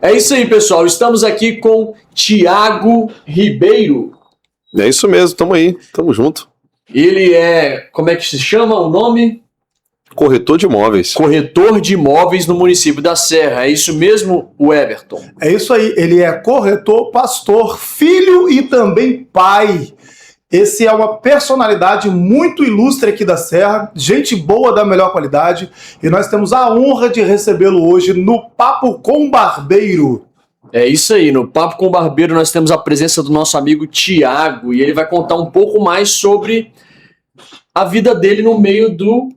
É isso aí, pessoal. Estamos aqui com Thiago Ribeiro. É isso mesmo, tamo aí, tamo junto. Ele é, como é que se chama o nome? Corretor de imóveis. Corretor de imóveis no município da Serra. É isso mesmo, o Everton? É isso aí, ele é corretor, pastor, filho e também pai. Esse é uma personalidade muito ilustre aqui da Serra, gente boa da melhor qualidade, e nós temos a honra de recebê-lo hoje no Papo com Barbeiro. É isso aí, no Papo com o Barbeiro nós temos a presença do nosso amigo Thiago, e ele vai contar um pouco mais sobre a vida dele no meio do...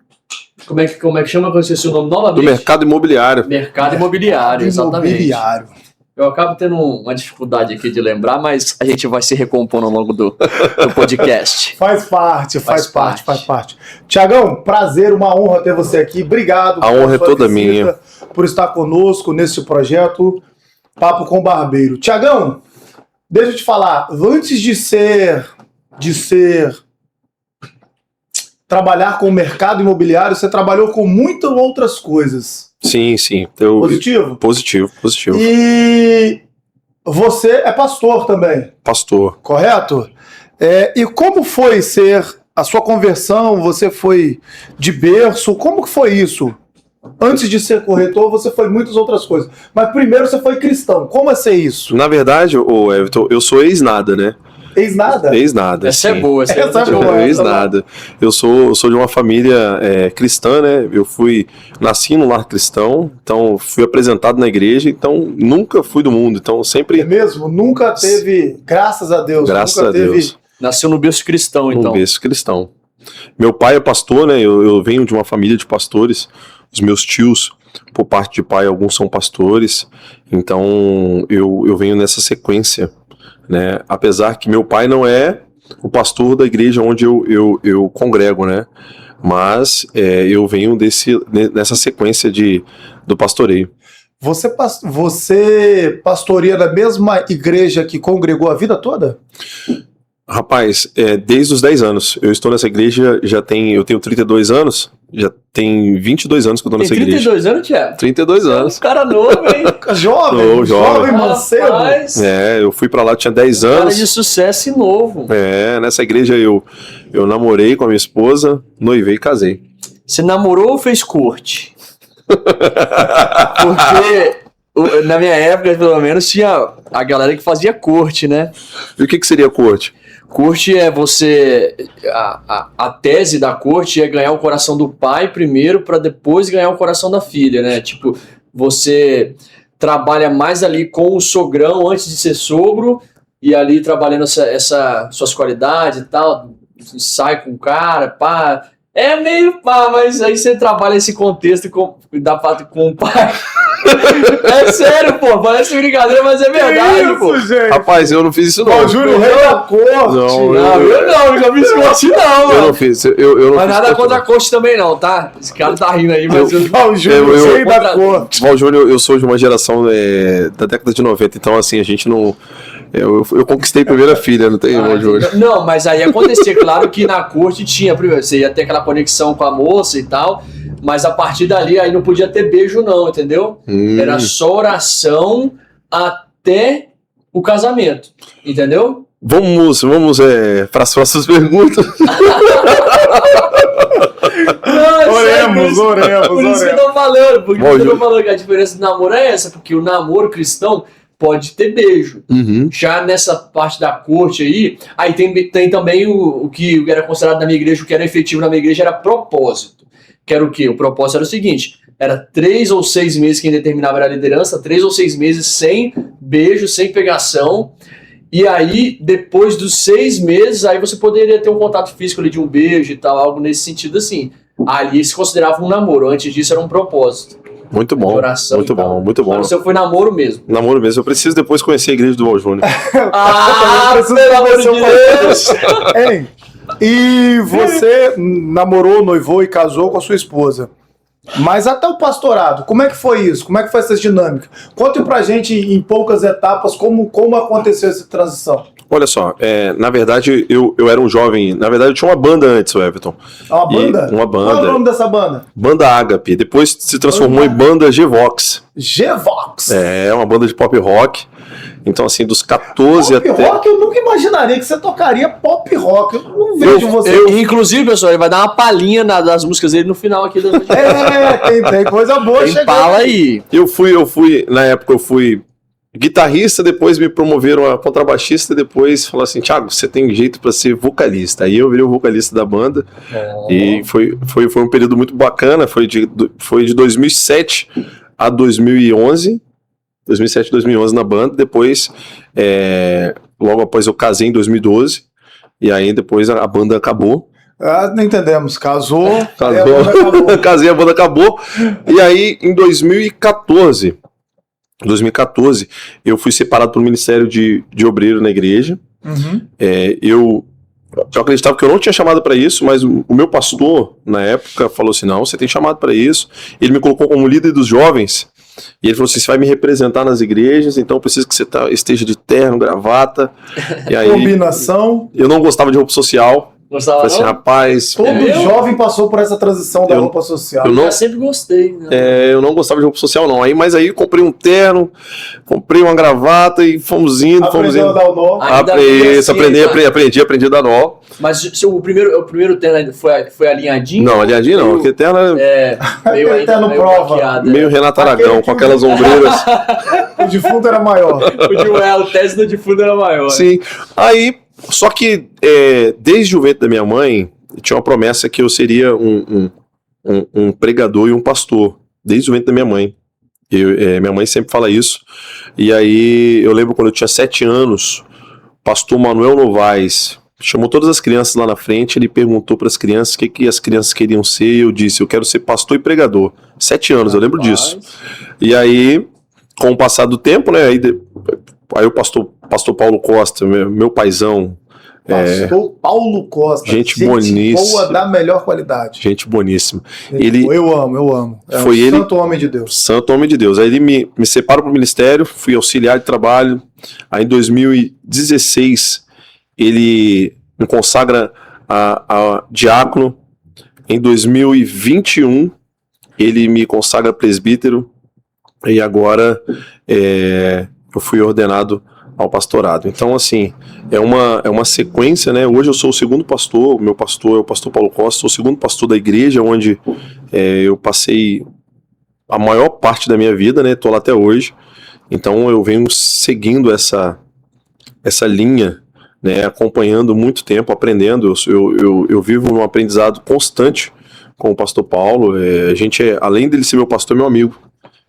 Como é que chama? Eu esqueci o nome novamente. Do mercado imobiliário. Mercado imobiliário, exatamente. Imobiliário. Eu acabo tendo uma dificuldade aqui de lembrar, mas a gente vai se recompondo ao longo do podcast. Faz parte. Tiagão, prazer, uma honra ter você aqui. Obrigado. A honra é toda minha. Por estar conosco nesse projeto Papo com Barbeiro. Tiagão, deixa eu te falar, antes de trabalhar com o mercado imobiliário, você trabalhou com muitas outras coisas. Sim. Positivo? Positivo. E você é pastor também. Pastor. Correto? E como foi ser a sua conversão? Você foi de berço? Como que foi isso? Antes de ser corretor, você foi muitas outras coisas. Mas primeiro você foi cristão. Como é ser isso? Na verdade, ô Everton, eu sou ex-nada, né? Ex-nada? Ex-nada. Essa sim. é boa. Essa é boa. Ex-nada. Eu sou de uma família cristã, né? Eu nasci num lar cristão, então fui apresentado na igreja, então nunca fui do mundo, então sempre... É mesmo? Nunca teve, graças a Deus. Graças nunca a teve... Deus. Nasceu no berço cristão, então. No berço cristão. Meu pai é pastor, né? Eu venho de uma família de pastores. Os meus tios, por parte de pai, alguns são pastores. Então, eu venho nessa sequência, né? Apesar que meu pai não é o pastor da igreja onde eu congrego, né? Mas eu venho nessa sequência do pastoreio. Você pastoreia na mesma igreja que congregou a vida toda? Rapaz, desde os 10 anos. Eu estou nessa igreja, eu tenho 32 anos, já tem 22 anos que eu estou nessa igreja. 32 anos, Thiago? 32 anos. Um cara novo, hein? Jovem mancebo. Eu fui pra lá, tinha 10 anos. Cara de sucesso e novo. Nessa igreja eu namorei com a minha esposa, noivei e casei. Você namorou ou fez corte? Porque na minha época, pelo menos, tinha a galera que fazia corte, né? E o que seria corte? Corte é você... A tese da corte é ganhar o coração do pai primeiro para depois ganhar o coração da filha, né? Tipo, você trabalha mais ali com o sogrão antes de ser sogro e ali trabalhando essa suas qualidades e tal, sai com o cara, pá... É meio pá, mas aí você trabalha esse contexto com o pai. É sério, pô, parece brincadeira, mas é verdade, pô. Gente? Rapaz, eu não fiz isso não. O Júlio Rei da Corte. Eu nunca fiz corte não, mano. Eu não fiz. Eu não Mas fiz nada corte, contra não. corte também não, tá? Esse cara tá rindo aí, mas O Júlio Rei da Corte. Val Júnior, eu sou de uma geração da década de 90, então assim, a gente não... Eu conquistei a primeira filha, não tem Val Júnior. Não, mas aí acontecia, claro que na corte tinha, primeiro, você ia ter aquela conexão com a moça e tal, mas a partir dali aí não podia ter beijo não, entendeu? Era só oração até o casamento, entendeu? Vamos para as próximas perguntas. Oremos. Por isso que eu tô falando, porque eu tô falando que a diferença do namoro é essa, porque o namoro cristão pode ter beijo. Já nessa parte da corte aí tem também o que era considerado na minha igreja, o que era efetivo na minha igreja era propósito. Que era o quê? O propósito era o seguinte, era 3 ou 6 meses, quem determinava era a liderança, 3 ou 6 meses sem beijo, sem pegação, e aí, depois dos 6 meses, aí você poderia ter um contato físico ali de um beijo e tal, algo nesse sentido assim. Ali se considerava um namoro, antes disso era um propósito. Muito bom, muito bom. Mas o seu foi namoro mesmo. Namoro mesmo. Eu preciso depois conhecer a igreja do Val Júnior. Pelo amor de Deus! Hein? E você namorou, noivou e casou com a sua esposa. Mas até o pastorado, como é que foi isso? Como é que foi essa dinâmica? Conte pra gente em poucas etapas como aconteceu essa transição. Olha só, na verdade eu era um jovem, na verdade eu tinha uma banda antes, o Everton. Uma banda? Uma banda. Qual é o nome dessa banda? Banda Ágape, depois se transformou em banda G-Vox. G-Vox. É uma banda de pop rock. Então, assim, dos 14 pop até... rock, eu nunca imaginaria que você tocaria pop rock. Eu não vejo você. Inclusive, pessoal, ele vai dar uma palhinha das músicas dele no final aqui. Tem coisa boa chegando. Fala aí. Eu fui, na época eu fui guitarrista, depois me promoveram a contrabaixista, depois falaram assim, Thiago, você tem jeito para ser vocalista. Aí eu virei o vocalista da banda. E foi um período muito bacana, foi de 2007 a 2011. 2007, 2011 na banda, depois, logo após eu casei em 2012, e aí depois a banda acabou. Não entendemos, casou. Casei, a banda acabou, e aí em 2014, eu fui separado pelo Ministério de Obreiro na igreja. Eu acreditava que eu não tinha chamado para isso, mas o meu pastor, na época, falou assim, não, você tem chamado para isso. Ele me colocou como líder dos jovens, e ele falou assim, você vai me representar nas igrejas, então eu preciso que você esteja de terno, gravata. E aí, combinação. Eu não gostava de roupa social. Gostava, falei assim, rapaz... Todo jovem passou por essa transição da roupa social. Eu sempre gostei. Né? Eu não gostava de roupa social, não. Mas aí comprei um terno, comprei uma gravata e fomos indo. Aprendeu a dar o nó. Aprendi a dar nó. Mas o primeiro terno foi alinhadinho? Não, alinhadinho não. Aquele terno meio terno prova. Meio Renato Aragão, com aquelas ombreiras. O defunto era maior. O teste do defunto era maior. Sim. Aí... Só que desde o ventre da minha mãe, tinha uma promessa que eu seria um pregador e um pastor. Desde o ventre da minha mãe. Minha mãe sempre fala isso. E aí eu lembro quando eu tinha 7 anos, o pastor Manuel Novaes chamou todas as crianças lá na frente, ele perguntou para as crianças o que as crianças queriam ser, e eu disse, eu quero ser pastor e pregador. 7 anos, eu lembro disso. E aí, com o passar do tempo, né, aí o pastor Paulo Costa, meu paizão. Pastor Paulo Costa. Gente boníssima. Boa, da melhor qualidade. Gente boníssima. Eu amo. Foi ele, santo homem de Deus. Santo homem de Deus. Aí ele me separou para o ministério, fui auxiliar de trabalho. Aí em 2016, ele me consagra a diácono. Em 2021, ele me consagra presbítero. E agora... eu fui ordenado ao pastorado. Então, assim, é uma sequência, né? Hoje eu sou o segundo pastor, meu pastor é o pastor Paulo Costa, sou o segundo pastor da igreja, onde eu passei a maior parte da minha vida, né? Estou lá até hoje. Então, eu venho seguindo essa linha, né? Acompanhando muito tempo, aprendendo. Eu vivo num aprendizado constante com o pastor Paulo. A gente, além dele ser meu pastor, é meu amigo.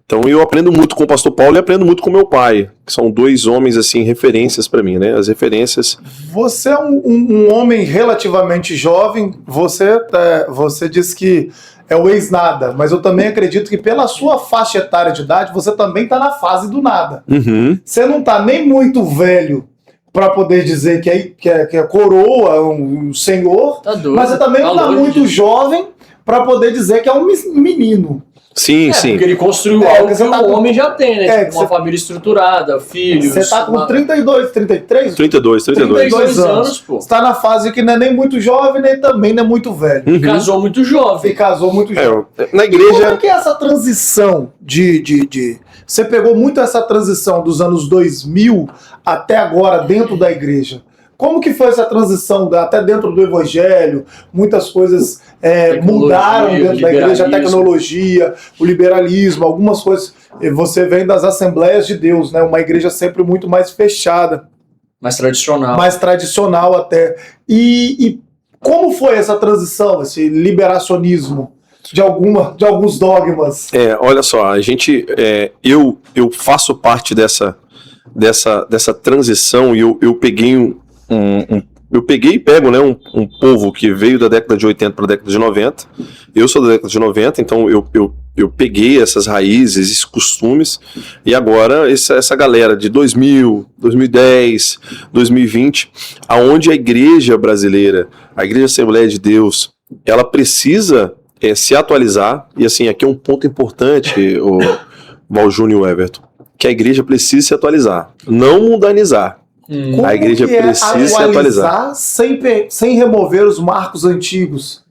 Então eu aprendo muito com o pastor Paulo e aprendo muito com meu pai, que são 2 homens, assim, referências para mim, né? As referências... Você é um homem relativamente jovem, você disse que é o ex-nada, mas eu também acredito que pela sua faixa etária de idade, você também está na fase do nada. Você não está nem muito velho para poder dizer que é coroa, um senhor, mas você também não está muito jovem para poder dizer que é um menino. Sim, sim. Porque ele construiu algo que o homem já tem, né? Tipo, uma família estruturada, filhos... Você tá com 32, 33? 32 anos, pô. Você tá na fase que não é nem muito jovem, nem também não é muito velho. Casou muito jovem. Na igreja... E como é que é essa transição Você pegou muito essa transição dos anos 2000 até agora dentro da igreja? Como que foi essa transição até dentro do evangelho? Muitas coisas mudaram dentro da igreja, a tecnologia, o liberalismo, algumas coisas. Você vem das Assembleias de Deus, né? Uma igreja sempre muito mais fechada. Mais tradicional. Mais tradicional até. E como foi essa transição, esse liberacionismo de alguns dogmas? Olha só, a gente... eu faço parte dessa transição e eu peguei eu peguei e pego, né, um povo que veio da década de 80 para a década de 90. Eu sou da década de 90, então eu peguei essas raízes, esses costumes, e agora essa galera de 2000, 2010, 2020, aonde a igreja brasileira, a Igreja Assembleia de Deus, ela precisa se atualizar, e assim, aqui é um ponto importante, o Val Júnior e o Everton, que a igreja precisa se atualizar, não mundanizar. Como A igreja que precisa se atualizar. sem remover os marcos antigos,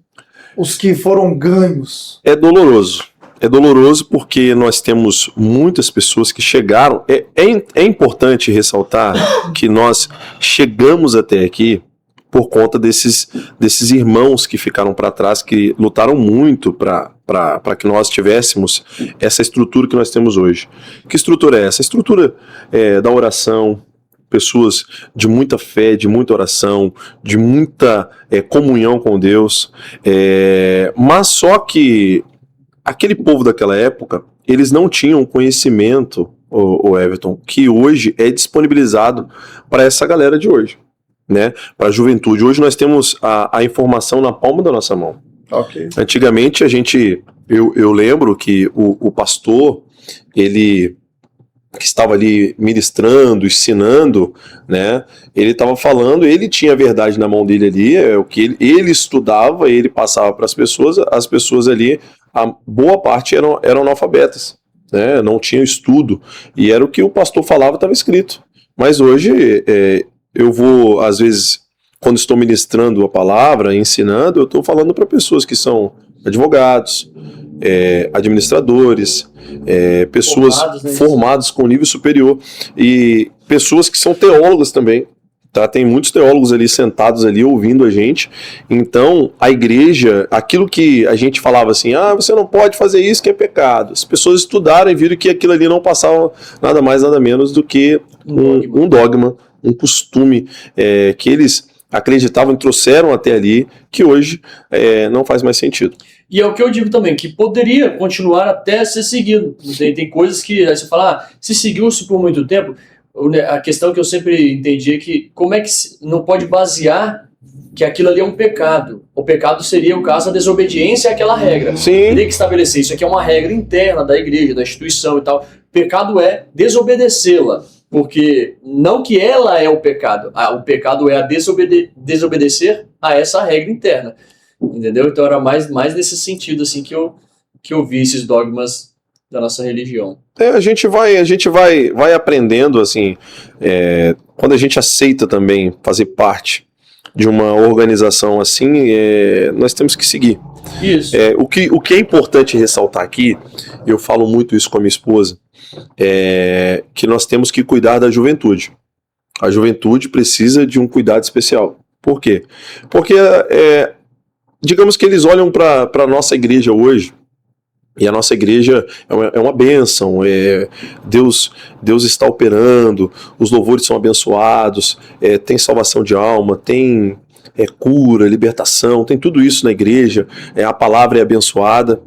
os que foram ganhos. É doloroso. É doloroso porque nós temos muitas pessoas que chegaram. É importante ressaltar que nós chegamos até aqui por conta desses irmãos que ficaram para trás, que lutaram muito para que nós tivéssemos essa estrutura que nós temos hoje. Que estrutura é essa? A estrutura da oração, pessoas de muita fé, de muita oração, de muita comunhão com Deus, mas só que aquele povo daquela época, eles não tinham conhecimento, o Everton, que hoje é disponibilizado para essa galera de hoje, né? Para a juventude. Hoje nós temos a informação na palma da nossa mão. Okay. Antigamente eu lembro que o pastor, ele que estava ali ministrando, ensinando, né? Ele estava falando, ele tinha a verdade na mão dele ali, o que ele estudava, ele passava para as pessoas ali, a boa parte eram analfabetas, né? Não tinham estudo, e era o que o pastor falava, estava escrito. Mas hoje, eu vou, às vezes, quando estou ministrando a palavra, ensinando, eu estou falando para pessoas que são advogados, administradores, pessoas formadas com nível superior, e pessoas que são teólogos também, tá? Tem muitos teólogos ali sentados ali ouvindo a gente. Então a igreja, aquilo que a gente falava assim, você não pode fazer isso que é pecado, as pessoas estudaram e viram que aquilo ali não passava nada mais nada menos do que um dogma, um costume que eles acreditavam e trouxeram até ali, que hoje não faz mais sentido. E é o que eu digo também, que poderia continuar até ser seguido. Tem coisas que aí você fala, se seguiu-se por muito tempo, a questão que eu sempre entendi é que como é que não pode basear que aquilo ali é um pecado. O pecado seria, o caso, a desobediência àquela regra. Sim. Teria que estabelecer, isso aqui é uma regra interna da igreja, da instituição e tal. Pecado é desobedecê-la. Porque não que ela é o pecado, o pecado é a desobedecer a essa regra interna, entendeu? Então era mais nesse sentido assim que eu vi esses dogmas da nossa religião. A gente vai aprendendo assim, quando a gente aceita também fazer parte de uma organização assim, nós temos que seguir. Isso. O que é importante ressaltar aqui, eu falo muito isso com a minha esposa, que nós temos que cuidar da juventude. A juventude precisa de um cuidado especial. Por quê? Porque, digamos que eles olham para a nossa igreja hoje, e a nossa igreja é uma bênção, Deus está operando, os louvores são abençoados, tem salvação de alma, tem cura, libertação, tem tudo isso na igreja, a palavra é abençoada,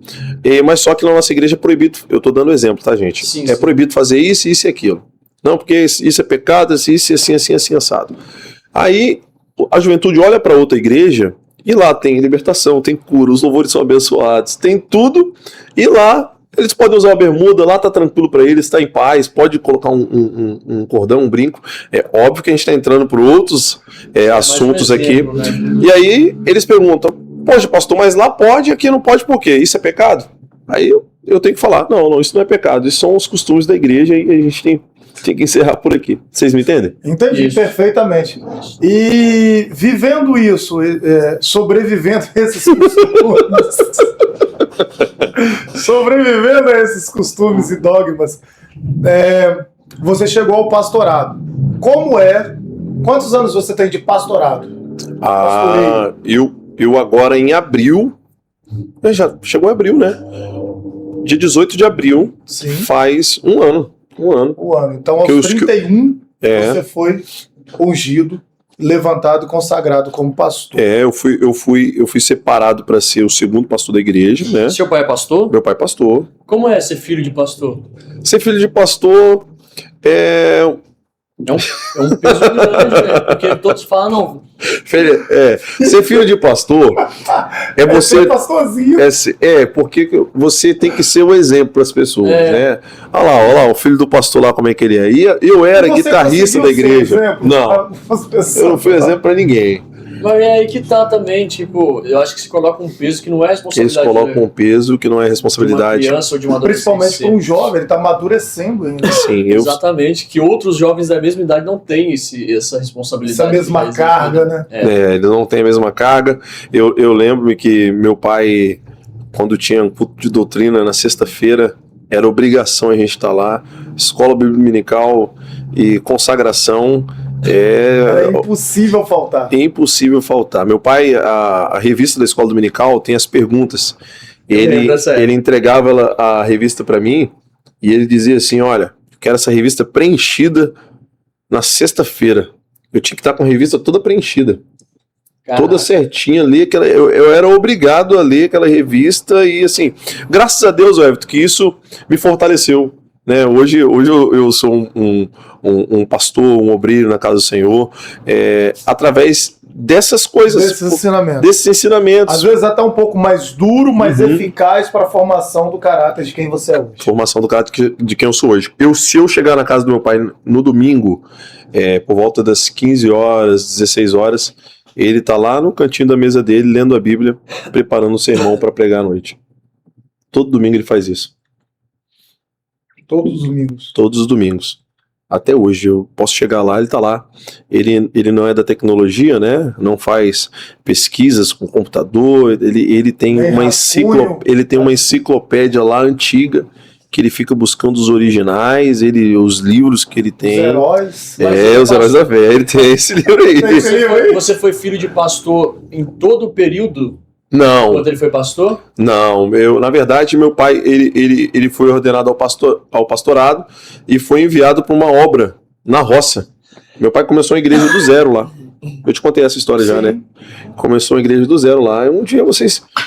mas só que na nossa igreja é proibido, eu estou dando exemplo, tá, gente? Sim. É proibido fazer isso, isso e aquilo. Não, porque isso é pecado, isso é assim, assado. Aí a juventude olha para outra igreja e lá tem libertação, tem cura, os louvores são abençoados, tem tudo, e lá eles podem usar uma bermuda, lá tá tranquilo para eles, tá em paz, pode colocar um cordão, um brinco. É óbvio que a gente tá entrando por outros assuntos aqui, né? E aí eles perguntam, poxa pastor, mas lá pode, aqui não pode por quê? Isso é pecado? Aí eu tenho que falar, não, isso não é pecado, isso são os costumes da igreja e a gente tem que encerrar por aqui. Vocês me entendem? Entendi, perfeitamente. E vivendo isso, sobrevivendo a esses costumes, sobrevivendo a esses costumes e dogmas, você chegou ao pastorado. Como é? Quantos anos você tem de pastorado? Eu agora em abril, já chegou em abril, né? Dia 18 de abril, sim, faz um ano. Então, aos 31, você foi ungido, levantado e consagrado como pastor. Eu fui separado para ser o segundo pastor da igreja, né? Seu pai é pastor? Meu pai é pastor. Como é ser filho de pastor? Ser filho de pastor é um peso grande, né? Porque todos falam, não. Ser filho de pastor é você. Ser pastorzinho. Porque você tem que ser o exemplo para as pessoas, né? Olha lá, o filho do pastor lá, como é que ele é. E eu era guitarrista da igreja. Exemplo, não, eu não fui exemplo para ninguém. Mas é aí que tá também, tipo, eu acho que se coloca um peso que não é responsabilidade. Eles colocam um peso que não é responsabilidade. De uma criança ou de uma adolescente. Principalmente para um jovem, ele tá amadurecendo ainda. Sim, Exatamente, que outros jovens da mesma idade não têm essa responsabilidade. Essa mesma carga, né? Ele não tem a mesma carga. Eu lembro que meu pai, quando tinha um culto de doutrina na sexta-feira, era obrigação a gente estar lá, escola dominical e consagração. É impossível faltar. É impossível faltar. Meu pai, a revista da escola dominical tem as perguntas. Ele entregava a revista para mim e ele dizia assim: olha, quero essa revista preenchida na sexta-feira. Eu tinha que estar com a revista toda preenchida. Caraca. Toda certinha ali. Eu era obrigado a ler aquela revista e assim, graças a Deus, Everton, que isso me fortaleceu. Né? Hoje eu sou um pastor, um obreiro na casa do Senhor, através dessas coisas. Desses ensinamentos. Às vezes até um pouco mais duro, mas eficaz para a formação do caráter de quem você é hoje. Formação do caráter de quem eu sou hoje. Se eu chegar na casa do meu pai no domingo, por volta das 15 horas, 16 horas, ele está lá no cantinho da mesa dele, lendo a Bíblia, preparando o sermão para pregar à noite. Todo domingo ele faz isso. Todos os domingos. Todos os domingos. Até hoje, eu posso chegar lá, ele tá lá. Ele não é da tecnologia, né? Não faz pesquisas com computador. Ele tem uma enciclopédia lá antiga, que ele fica buscando os originais, os livros que ele tem. Os heróis. Os heróis da fé. Ele tem esse livro aí. Você foi filho de pastor em todo o período? Não. Quando ele foi pastor? Não, na verdade, meu pai, ele foi ordenado ao pastorado e foi enviado para uma obra na roça. Meu pai começou a igreja do zero lá. Eu te contei essa história já, né? Começou a igreja do zero lá. Um dia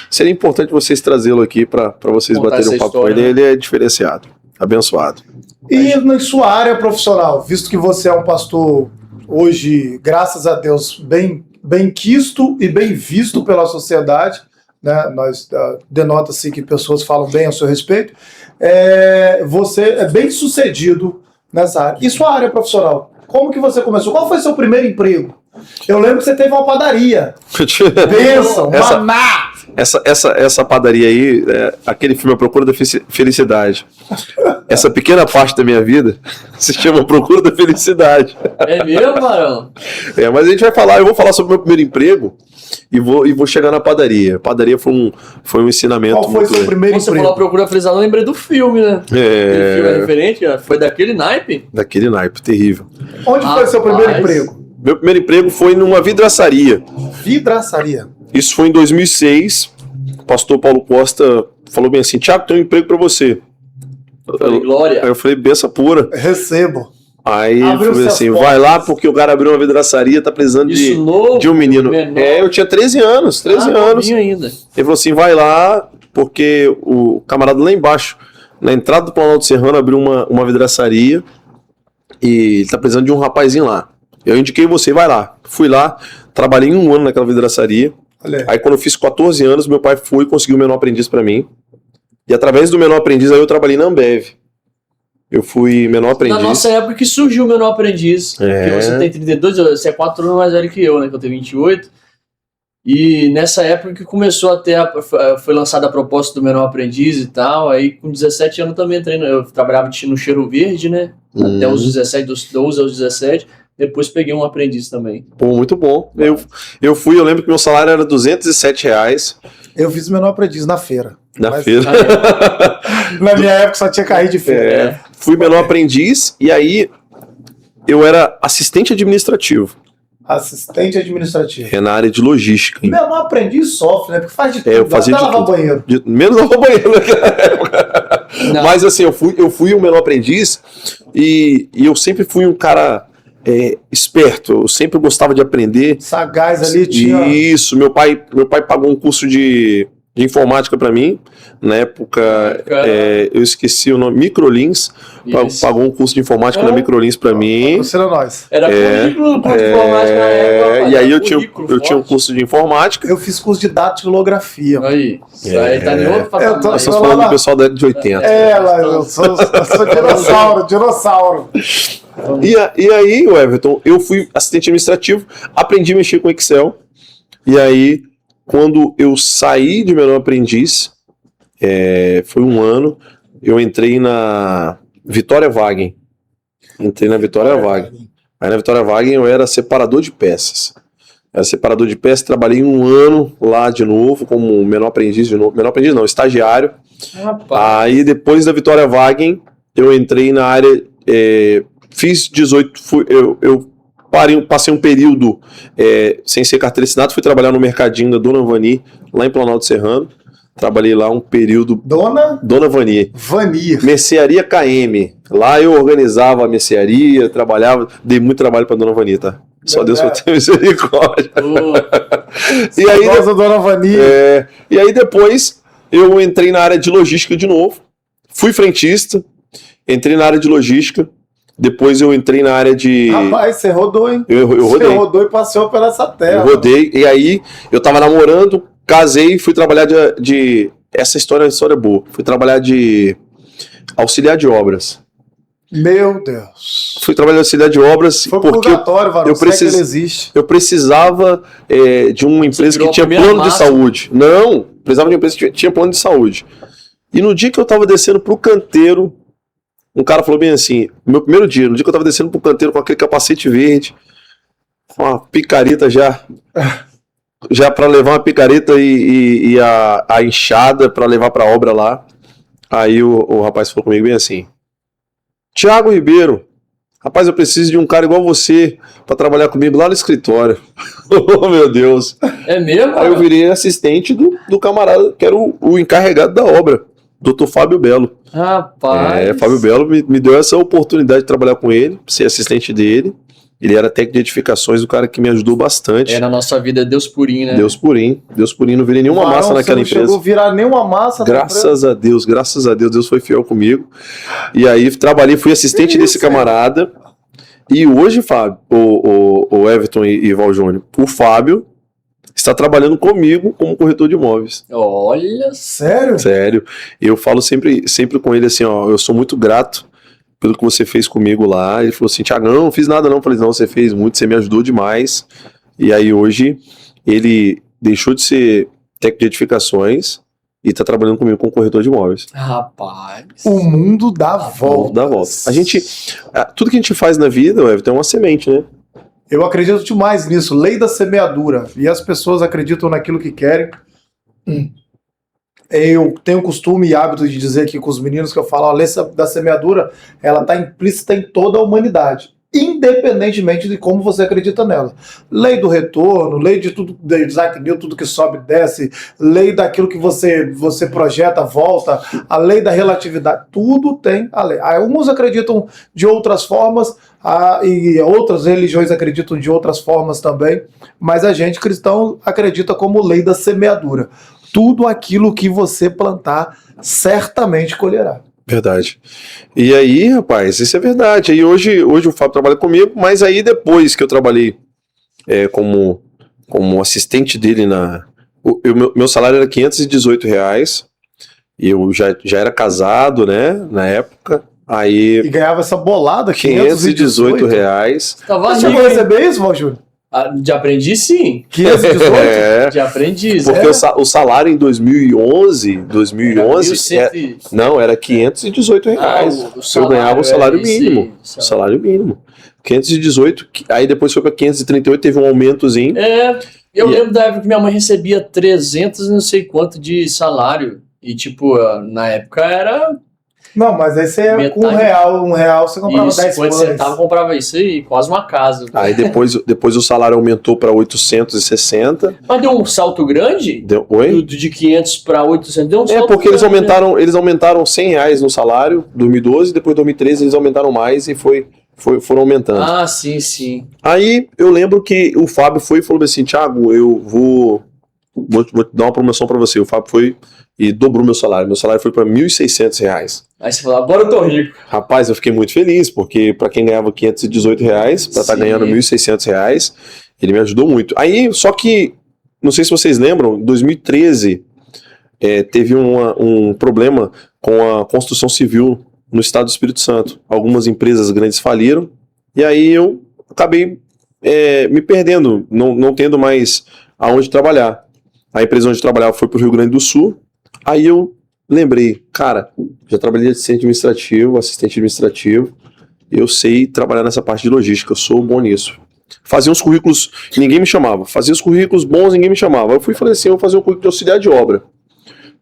seria importante vocês trazê-lo aqui para vocês baterem um papo com ele. Ele é diferenciado, abençoado. E na sua área profissional, visto que você é um pastor hoje, graças a Deus, bem quisto e bem visto pela sociedade, né? Nós denota-se que pessoas falam bem a seu respeito. Você é bem sucedido nessa área. E sua área profissional? Como que você começou? Qual foi seu primeiro emprego? Eu lembro que você teve uma padaria. Bênção, maná! Essa padaria aí, aquele filme A Procura da Felicidade. Essa pequena parte da minha vida se chama Procura da Felicidade. É mesmo, Marão? Mas a gente vai falar, eu vou falar sobre o meu primeiro emprego e vou chegar na padaria. A padaria foi um ensinamento. Qual foi seu primeiro emprego? Você falou Procura da Felicidade, eu lembrei do filme, né? Aquele filme é diferente, foi daquele naipe? Daquele naipe, terrível. Onde foi seu primeiro emprego? Meu primeiro emprego foi numa vidraçaria. Vidraçaria? Isso foi em 2006. O pastor Paulo Costa falou bem assim: Tiago, tem um emprego pra você. Glória. Aí eu falei, benção pura. Recebo. Aí ele falou assim: vai lá porque o cara abriu uma vidraçaria, tá precisando de um menino. Menor. Eu tinha 13 anos. Ainda. Ele falou assim: vai lá porque o camarada lá embaixo, na entrada do Planalto Serrano, abriu uma vidraçaria e ele tá precisando de um rapazinho lá. Eu indiquei você, vai lá. Fui lá, trabalhei 1 ano naquela vidraçaria. Aí quando eu fiz 14 anos, meu pai foi e conseguiu o menor aprendiz pra mim. E através do menor aprendiz, aí eu trabalhei na Ambev. Eu fui menor aprendiz. Na nossa época que surgiu o menor aprendiz. Porque você tem 32, você é 4 anos mais velho que eu, né? Que eu tenho 28. E nessa época que começou a ter, foi lançada a proposta do menor aprendiz e tal. Aí com 17 anos também entrei, eu trabalhava no Cheiro Verde, né? Até os 17, dos 12 aos 17. Depois peguei um aprendiz também. Pô, muito bom. Eu lembro que meu salário era R$207. Eu fiz o menor aprendiz na feira. Feira. Na minha época só tinha carrinho de feira. Fui menor aprendiz e aí eu era assistente administrativo. Assistente administrativo. Na área de logística. Menor aprendiz sofre, né? Porque faz de tudo. Eu fazia de lavar tudo. Banheiro. Menos lavar banheiro naquela época. Mas assim, eu fui um menor aprendiz e eu sempre fui um cara esperto. Eu sempre gostava de aprender. Sagaz ali tinha. Isso, meu pai pagou um curso de informática para mim. Na época, eu esqueci o nome, Microlins. Pagou um curso de informática na Microlins para mim. Você era nós. Era currículo de informática na época. E aí eu tinha um curso de informática. Eu fiz curso de datilografia. Aí. Isso aí tá em outro patamar. Nós estamos falando do pessoal da década de 80. Eu sou dinossauro. E aí, Everton, eu fui assistente administrativo, aprendi a mexer com Excel. E aí, quando eu saí de menor aprendiz, foi um ano, eu entrei na Vitória Wagner. Entrei na Vitória Wagner. Aí na Vitória Wagner eu era separador de peças. Era separador de peças, trabalhei um ano lá de novo, como menor aprendiz de novo. Menor aprendiz não, estagiário. Rapaz. Aí depois da Vitória Wagner, eu entrei na área, fiz 18, eu passei um período sem ser carteira assinada, fui trabalhar no mercadinho da Dona Vani, lá em Planalto Serrano. Trabalhei lá um período. Dona Vani. Mercearia KM. Lá eu organizava a mercearia, trabalhava, dei muito trabalho pra Dona Vani, tá? Só Deus que eu tenho misericórdia. E aí, Dona Vani. E aí depois eu entrei na área de logística de novo. Fui frentista, entrei na área de logística. Depois eu entrei na área de... Rapaz, você rodou, hein? Eu rodei. Você rodou e passeou pela essa terra. Eu rodei. E aí eu tava namorando, casei e fui trabalhar de... Essa história é uma história boa. Fui trabalhar de auxiliar de obras. Meu Deus. Fui trabalhar de auxiliar de obras foi porque eu precisava de uma empresa que tinha plano de saúde. Não, precisava de uma empresa que tinha plano de saúde. E no dia que eu tava descendo pro canteiro, um cara falou bem assim, meu primeiro dia, no dia que eu tava descendo pro canteiro com aquele capacete verde, com uma picareta já para levar uma picareta e a enxada para levar pra obra lá. Aí o rapaz falou comigo bem assim: Thiago Ribeiro, rapaz, eu preciso de um cara igual você para trabalhar comigo lá no escritório. Oh, meu Deus. É mesmo? Aí eu virei assistente do camarada, que era o encarregado da obra, Dr. Fábio Belo. Rapaz. Fábio Belo me deu essa oportunidade de trabalhar com ele, ser assistente dele. Ele era técnico de edificações, o cara que me ajudou bastante. Na nossa vida, Deus purinho, né? Deus purinho, não virei nenhuma massa naquela empresa. Não chegou a virar nenhuma massa. Graças a Deus, Deus foi fiel comigo. E aí fui assistente desse camarada. E hoje, Fábio, o Everton e Val Júnior, o Fábio está trabalhando comigo como corretor de imóveis. Olha, sério? Sério. Eu falo sempre com ele assim, ó, eu sou muito grato pelo que você fez comigo lá. Ele falou assim: Thiago, não fiz nada não. Eu falei: não, você fez muito, você me ajudou demais. E aí hoje ele deixou de ser técnico de edificações e tá trabalhando comigo como corretor de imóveis. Rapaz. O mundo dá volta. Tudo que a gente faz na vida, Everton, é uma semente, né? Eu acredito demais nisso, lei da semeadura. E as pessoas acreditam naquilo que querem. Eu tenho costume e hábito de dizer aqui com os meninos que eu falo, a lei da semeadura, ela está implícita em toda a humanidade, independentemente de como você acredita nela. Lei do retorno, lei de tudo, de Isaac Newton, tudo que sobe e desce, lei daquilo que você projeta, volta, a lei da relatividade, tudo tem a lei. Alguns acreditam de outras formas, e outras religiões acreditam de outras formas também, mas a gente cristão acredita como lei da semeadura. Tudo aquilo que você plantar, certamente colherá. Verdade. E aí, rapaz, isso é verdade. Aí hoje o Fábio trabalha comigo, mas aí depois que eu trabalhei como assistente dele meu salário era R$518, eu já era casado, né, na época. Aí, e ganhava essa bolada, R$518. Você chegou a receber isso, Valdir? De aprendiz, sim. 518? De aprendiz. Porque o salário em 2011 era R$518. Eu ganhava o salário mínimo. Salário mínimo. 518, aí depois foi para 538, teve um aumentozinho. Eu lembro da época que minha mãe recebia 300 e não sei quanto de salário. E tipo, na época era... Não, mas aí você com um real você comprava 10 pães. 50 centavos comprava isso aí, quase uma casa. Aí depois o salário aumentou para 860. Mas deu um salto grande? Oi? De 500 para 800, deu um salto porque grande, eles aumentaram R$100 no salário em 2012, depois em 2013 eles aumentaram mais e foram aumentando. Ah, sim. Aí eu lembro que o Fábio foi e falou assim: Thiago, eu vou dar uma promoção para você. O Fábio foi e dobrou meu salário. Meu salário foi para R$1.600. Aí você falou: agora eu tô rico. Rapaz, eu fiquei muito feliz, porque para quem ganhava R$518, para estar ganhando R$1.600, ele me ajudou muito. Aí, só que, não sei se vocês lembram, em 2013 teve um problema com a construção civil no estado do Espírito Santo. Algumas empresas grandes faliram, e aí eu acabei me perdendo, não tendo mais aonde trabalhar. A empresa onde eu trabalhava foi pro Rio Grande do Sul. Aí eu lembrei, cara, já trabalhei de assistente administrativo, eu sei trabalhar nessa parte de logística, eu sou bom nisso. Fazia uns currículos, ninguém me chamava. Fazia os currículos bons, ninguém me chamava. Eu fui e falei assim, eu vou fazer um currículo de auxiliar de obra.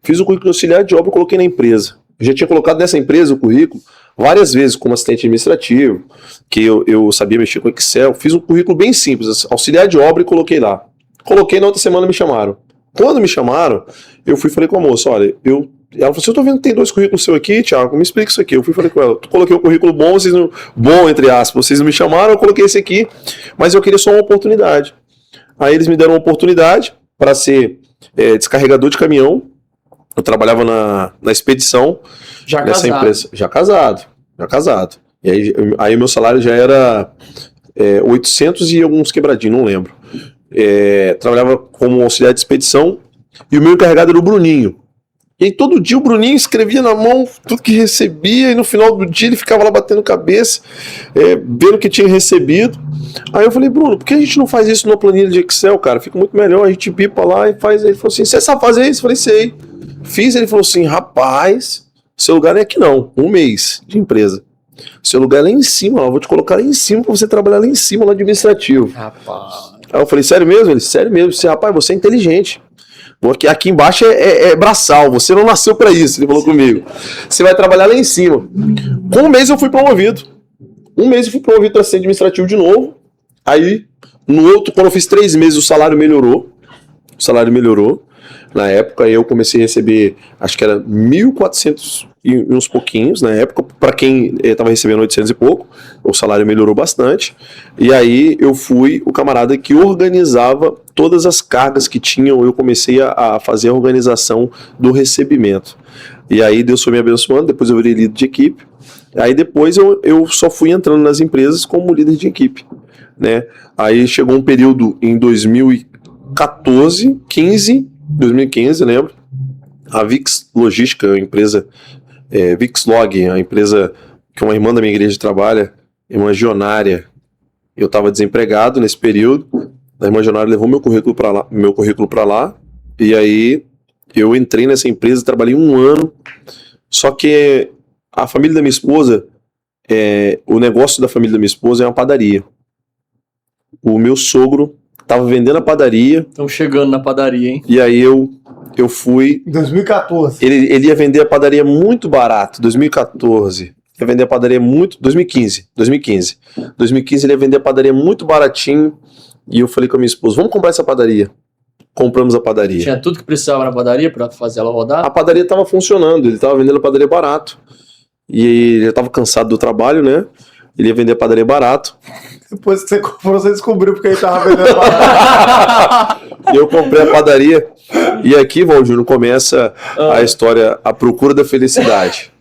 Fiz o currículo de auxiliar de obra e coloquei na empresa. Eu já tinha colocado nessa empresa o currículo várias vezes como assistente administrativo, que eu sabia mexer com Excel. Fiz um currículo bem simples, auxiliar de obra, e coloquei lá. Coloquei, na outra semana me chamaram. Quando me chamaram, eu fui e falei com a moça, olha, ela falou assim, eu tô vendo que tem 2 currículos seus aqui, Thiago, me explica isso aqui. Eu fui e falei com ela, eu coloquei o currículo bom, bom, entre aspas, vocês não me chamaram, eu coloquei esse aqui, mas eu queria só uma oportunidade. Aí eles me deram uma oportunidade para ser descarregador de caminhão. Eu trabalhava na expedição nessa empresa. Já casado. E aí meu salário já era 800 e alguns quebradinhos, não lembro. Trabalhava como auxiliar de expedição e o meu encarregado era o Bruninho. E aí todo dia o Bruninho escrevia na mão tudo que recebia e no final do dia ele ficava lá batendo cabeça, vendo o que tinha recebido. Aí eu falei, Bruno, por que a gente não faz isso numa planilha de Excel, cara? Fica muito melhor, a gente bipa lá e faz. Ele falou assim, você sabe fazer isso? Eu falei, sei. Fiz, ele falou assim, rapaz, seu lugar não é aqui não, 1 mês de empresa. Seu lugar é lá em cima, ó, eu vou te colocar lá em cima pra você trabalhar lá em cima, lá de administrativo. Rapaz. Aí eu falei, sério mesmo? Ele, sério mesmo. Disse, rapaz, você é inteligente. Aqui embaixo é braçal, você não nasceu pra isso, ele falou comigo. Você vai trabalhar lá em cima. Com 1 mês eu fui promovido. 1 mês eu fui promovido para ser administrativo de novo. Aí, no outro, quando eu fiz 3 meses, o salário melhorou. Na época, eu comecei a receber, acho que era 1.400 e uns pouquinhos, na época, para quem estava recebendo 800 e pouco, o salário melhorou bastante. E aí eu fui o camarada que organizava todas as cargas que tinham, eu comecei a fazer a organização do recebimento. E aí Deus foi me abençoando, depois eu virei líder de equipe. Aí depois eu só fui entrando nas empresas como líder de equipe, né? Aí chegou um período em 2014, 2015, lembro, a Vix Logística, a empresa Vixlog, a empresa que uma irmã da minha igreja trabalha, irmã Gionária. Eu estava desempregado nesse período, a irmã Gionária levou meu currículo para lá, e aí eu entrei nessa empresa, trabalhei 1 ano, só que a família da minha esposa, o negócio da família da minha esposa é uma padaria. O meu sogro tava vendendo a padaria. Estão chegando na padaria, hein? E aí eu fui... Em 2014. Ele ia vender a padaria muito barato, 2014. Ia vender a padaria muito... 2015 ele ia vender a padaria muito baratinho. E eu falei com a minha esposa, vamos comprar essa padaria. Compramos a padaria. Tinha tudo que precisava na padaria pra fazer ela rodar? A padaria tava funcionando, ele tava vendendo a padaria barato. E ele tava cansado do trabalho, né? Ele ia vender a padaria barato. Depois que você comprou, você descobriu porque ele tava vendendo barato. Eu comprei a padaria. E aqui, Valjúnior, começa a história, a procura da felicidade.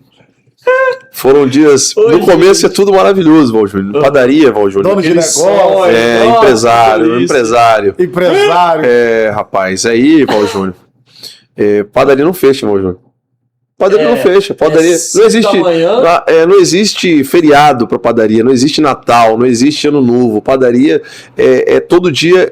Foram dias... Oi, no começo gente. é tudo maravilhoso, Valjúnior. Padaria, Valjúnior. Dono de negócio. Empresário. Empresário. Rapaz, aí, Valjúnior. Padaria não fecha, Valjúnior. Padaria não fecha. Padaria não existe. Não existe feriado para padaria, não existe Natal, não existe Ano Novo. Padaria todo dia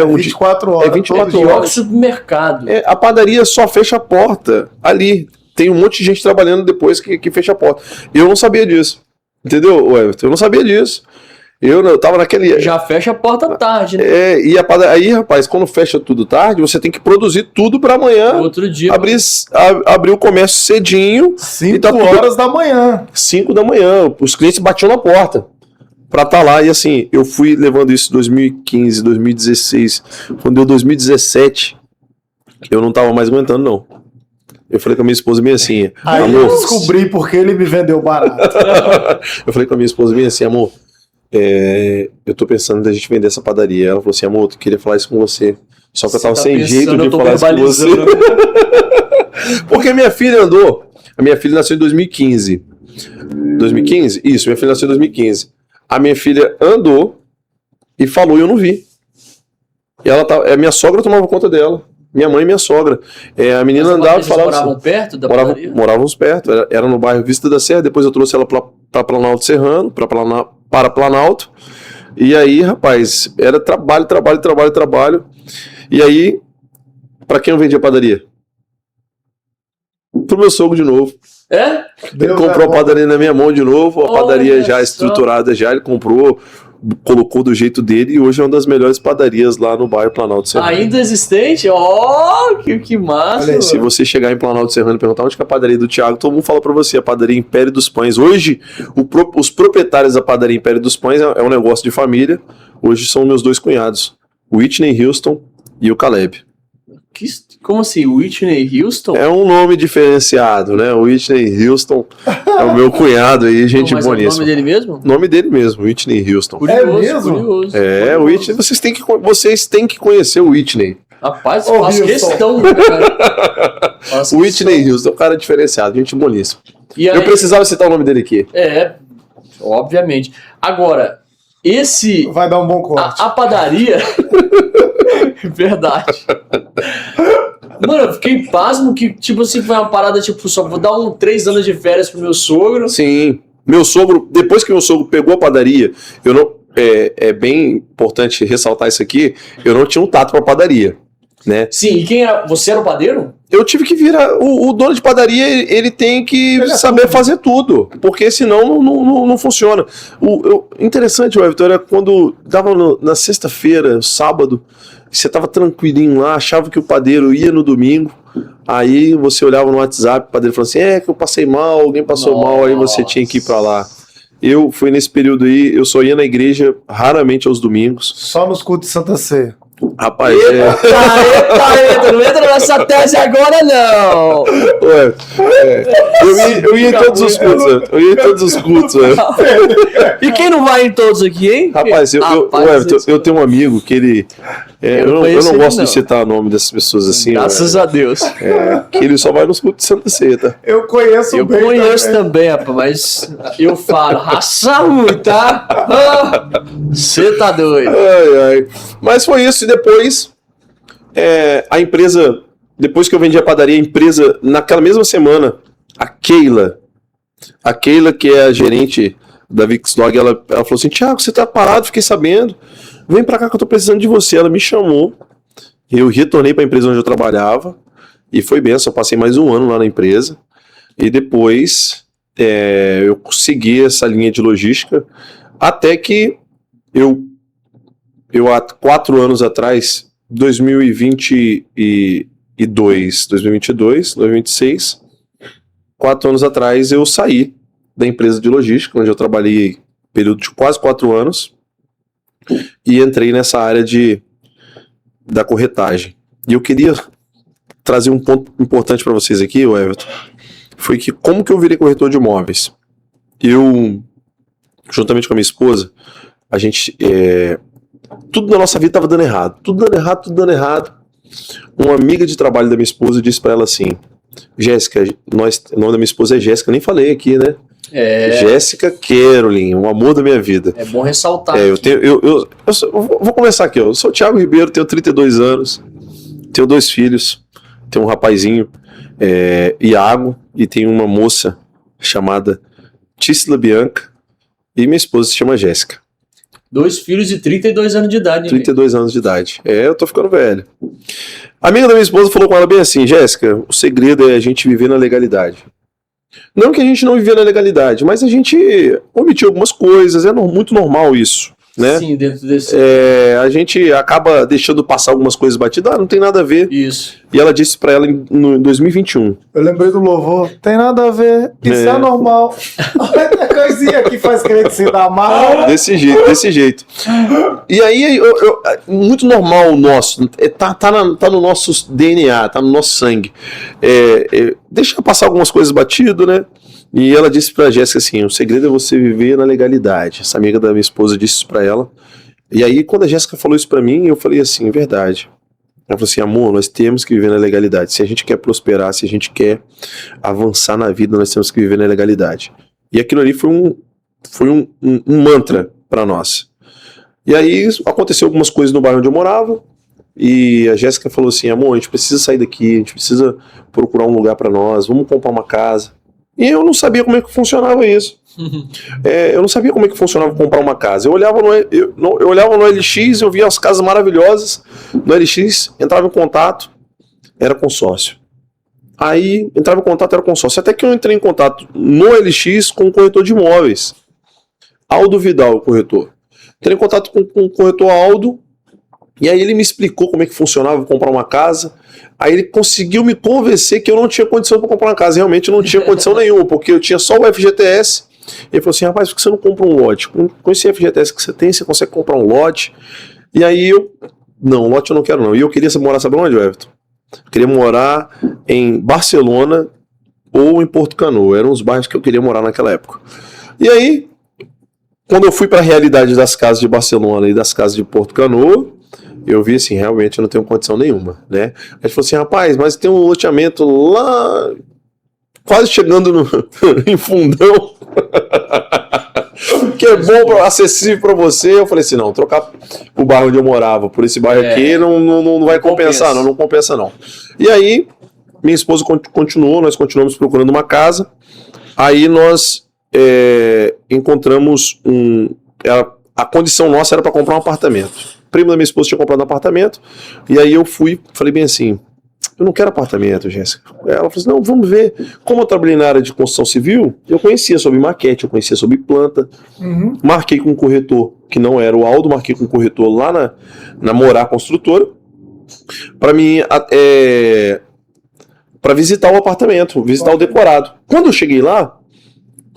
um 24 horas. É 24 Pior que horas. supermercado. A padaria só fecha a porta ali. Tem um monte de gente trabalhando depois que fecha a porta. Eu não sabia disso. Entendeu, Everton? Eu não sabia disso. Eu tava naquele... Já fecha a porta tarde, né? E a padaria... Aí, rapaz, quando fecha tudo tarde, você tem que produzir tudo para amanhã. Outro dia. Abrir o comércio cedinho. 5 horas da manhã. 5 da manhã. Os clientes batiam na porta pra estar lá. E assim, eu fui levando isso em 2015, 2016. Quando deu 2017, eu não tava mais aguentando, não. Eu falei com a minha esposa bem assim, Aí amor... eu descobri porque ele me vendeu barato. Eu falei com a minha esposa bem assim, amor, eu tô pensando da gente vender essa padaria. Ela falou assim, amor, eu queria falar isso com você. Só que eu tava sem jeito de falar isso com você. Porque minha filha andou. A minha filha nasceu em 2015. 2015? Isso, minha filha nasceu em 2015. A minha filha andou e falou e eu não vi. E ela a minha sogra tomava conta dela. Minha mãe e minha sogra. A menina andava e falava assim. Moravam perto da padaria? Morávamos perto. Era no bairro Vista da Serra. Depois eu trouxe ela para Planalto Serrano, para Planalto. E aí, rapaz, era trabalho. E aí, pra quem eu vendia padaria? Pro meu sogro de novo. É? Ele comprou a padaria na minha mão de novo, a padaria já estruturada já, ele comprou, colocou do jeito dele e hoje é uma das melhores padarias lá no bairro Planalto Serrano. Ainda existente? Que massa! Olha, se você chegar em Planalto Serrano e perguntar onde que é a padaria do Thiago, todo mundo fala pra você, a padaria Império dos Pães. Hoje, os proprietários da padaria Império dos Pães é um negócio de família. Hoje são meus dois cunhados, o Whitney Houston e o Caleb. Como assim? Whitney Houston? É um nome diferenciado, né? O Whitney Houston é o meu cunhado aí, gente boníssima. É o nome dele mesmo? Nome dele mesmo, Whitney Houston. Curioso, mesmo? curioso. O Whitney, vocês têm que conhecer o Whitney. Rapaz, eu faço questão, cara. O Whitney Houston é um cara diferenciado, gente boníssima. E aí, eu precisava citar o nome dele aqui. Obviamente. Agora, esse... Vai dar um bom corte. A padaria... Verdade. Mano, eu fiquei pasmo que, tipo assim, foi uma parada, tipo, só vou dar 3 anos de férias pro meu sogro. Sim. Meu sogro, depois que meu sogro pegou a padaria, eu não... É bem importante ressaltar isso aqui, eu não tinha um tato pra padaria, né? Sim, e quem era? Você era o padeiro? Eu tive que virar... O dono de padaria, ele tem que saber fazer tudo, porque senão não funciona. Interessante, Everton, era quando dava na sexta-feira, sábado, você tava tranquilinho lá, achava que o padeiro ia no domingo, aí você olhava no WhatsApp, o padeiro falou assim, que eu passei mal, alguém passou mal, aí você tinha que ir pra lá. Eu fui nesse período aí, eu só ia na igreja raramente aos domingos. Só nos cultos de Santa Ceia. Rapaz, Eita, não entra nessa tese agora, não! Ué, eu ia em todos os cultos, E quem não vai em todos aqui, hein? Rapaz, eu tenho um amigo que ele... eu não gosto de citar o nome dessas pessoas assim. Graças a Deus. Que ele só vai nos cultos de Santa Ceia, tá? Eu conheço bem. Eu conheço também, rapaz, mas eu falo, raça ruim, tá? Você tá doido. Mas foi isso, e depois a empresa, depois que eu vendi a padaria, a empresa, naquela mesma semana, a Keila, que é a gerente da Vicslog, ela falou assim, Thiago, você tá parado, fiquei sabendo, vem pra cá que eu tô precisando de você. Ela me chamou, eu retornei pra empresa onde eu trabalhava, e foi benção, eu passei mais um ano lá na empresa, e depois eu segui essa linha de logística, até que eu há 4 anos atrás, 2022, 4 anos atrás eu saí da empresa de logística, onde eu trabalhei período de quase 4 anos, e entrei nessa área da corretagem. E eu queria trazer um ponto importante para vocês aqui, o Everton, foi que como que eu virei corretor de imóveis? Eu, juntamente com a minha esposa, a gente... tudo na nossa vida estava dando errado. Tudo dando errado. Uma amiga de trabalho da minha esposa disse para ela assim, Jéssica, o nome da minha esposa é Jéssica, nem falei aqui, né? Jéssica Kerolin, o amor da minha vida. É bom ressaltar. Eu vou começar aqui, eu sou o Thiago Ribeiro, tenho 32 anos, tenho 2 filhos, tenho um rapazinho, Iago, e tenho uma moça chamada Tícila Bianca, e minha esposa se chama Jéssica. 2 filhos de 32 anos de idade. 32 anos de idade. Eu tô ficando velho. A amiga da minha esposa falou com ela bem assim, Jéssica, o segredo é a gente viver na legalidade. Não que a gente não vivia na legalidade, mas a gente omitiu algumas coisas, muito normal isso, né? Sim, dentro desse... a gente acaba deixando passar algumas coisas batidas, não tem nada a ver. Isso. E ela disse pra ela em 2021. Eu lembrei do louvor, tem nada a ver, isso é normal. Olha a coisinha que faz crente se dar mal. Desse jeito. E aí, muito normal o nosso, tá no nosso DNA, tá no nosso sangue. Deixa passar algumas coisas batido, né? E ela disse pra Jéssica assim, o segredo é você viver na legalidade. Essa amiga da minha esposa disse isso pra ela. E aí, quando a Jéssica falou isso pra mim, eu falei assim, verdade. Ela falou assim, amor, nós temos que viver na legalidade. Se a gente quer prosperar, se a gente quer avançar na vida, nós temos que viver na legalidade. E aquilo ali foi um mantra pra nós. E aí, aconteceu algumas coisas no bairro onde eu morava, e a Jéssica falou assim, amor, a gente precisa sair daqui, a gente precisa procurar um lugar pra nós, vamos comprar uma casa. E eu não sabia como é que funcionava isso. Eu não sabia como é que funcionava comprar uma casa. Eu olhava no LX, eu via as casas maravilhosas. No LX, entrava em contato, era consórcio. Aí, entrava em contato, era consórcio. Até que eu entrei em contato no LX com o corretor de imóveis. Aldo Vidal, o corretor. Entrei em contato com o corretor Aldo, e aí ele me explicou como é que funcionava comprar uma casa. Aí ele conseguiu me convencer que eu não tinha condição para comprar uma casa. Realmente eu não tinha condição nenhuma, porque eu tinha só o FGTS. Ele falou assim, rapaz, por que você não compra um lote? Com esse FGTS que você tem, você consegue comprar um lote. E aí não, lote eu não quero não. E eu queria morar, sabe onde, Everton? Eu queria morar em Barcelona ou em Porto Canoa. Eram os bairros que eu queria morar naquela época. E aí, quando eu fui para a realidade das casas de Barcelona e das casas de Porto Canoa, eu vi assim, realmente eu não tenho condição nenhuma, né? Aí ele falou assim, rapaz, mas tem um loteamento lá, quase chegando em Fundão, que é bom, acessível para você. Eu falei assim, não, trocar o bairro onde eu morava por esse bairro aqui não vai compensar, não compensa não. E aí, minha esposa nós continuamos procurando uma casa, aí nós encontramos a condição nossa era para comprar um apartamento. O primo da minha esposa tinha comprado um apartamento, e aí eu falei bem assim, eu não quero apartamento, Jéssica. Ela falou assim, não, vamos ver. Como eu trabalhei na área de construção civil, eu conhecia sobre maquete, eu conhecia sobre planta. Marquei com um corretor, que não era o Aldo, marquei com um corretor lá na Morar Construtora, para mim, para visitar o apartamento, visitar o decorado. Quando eu cheguei lá,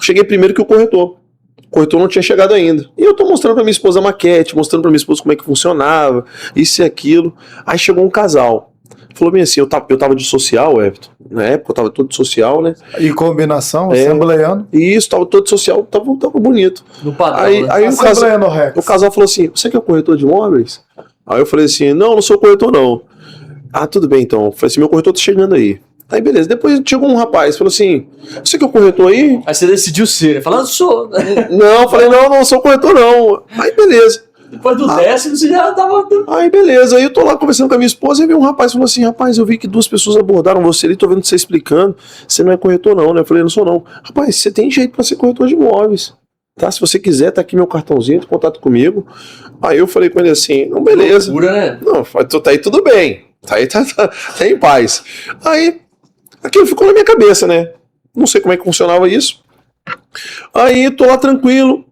cheguei primeiro que o corretor. O corretor não tinha chegado ainda. E eu tô mostrando pra minha esposa a maquete, mostrando pra minha esposa como é que funcionava, isso e aquilo. Aí chegou um casal. Falou bem assim, eu tava de social, Everton. Na época eu tava todo de social, né? E combinação, assembleiano. E isso, tava todo de social, tava bonito. No padrão, aí, né? aí o casal falou assim, você que é o corretor de imóveis? Aí eu falei assim, não sou corretor não. Ah, tudo bem então. Eu falei assim, meu corretor tá chegando aí. Aí beleza, depois chegou um rapaz, falou assim, você que é o corretor aí? Aí você decidiu ser, né? Falando, sou. Não, eu falei, não sou corretor não. Aí beleza. Depois do 10º você já tava... Aí beleza, aí eu tô lá conversando com a minha esposa e veio um rapaz e falou assim, rapaz, eu vi que 2 pessoas abordaram você ali, tô vendo você explicando, você não é corretor não, né? Eu falei, não sou não. Rapaz, você tem jeito pra ser corretor de imóveis, tá? Se você quiser, tá aqui meu cartãozinho, tem contato comigo. Aí eu falei com ele assim, não, beleza. Loucura, né? Não, tá aí tudo bem, tá em paz. Aí, aquilo ficou na minha cabeça, né? Não sei como é que funcionava isso. Aí tô lá tranquilo.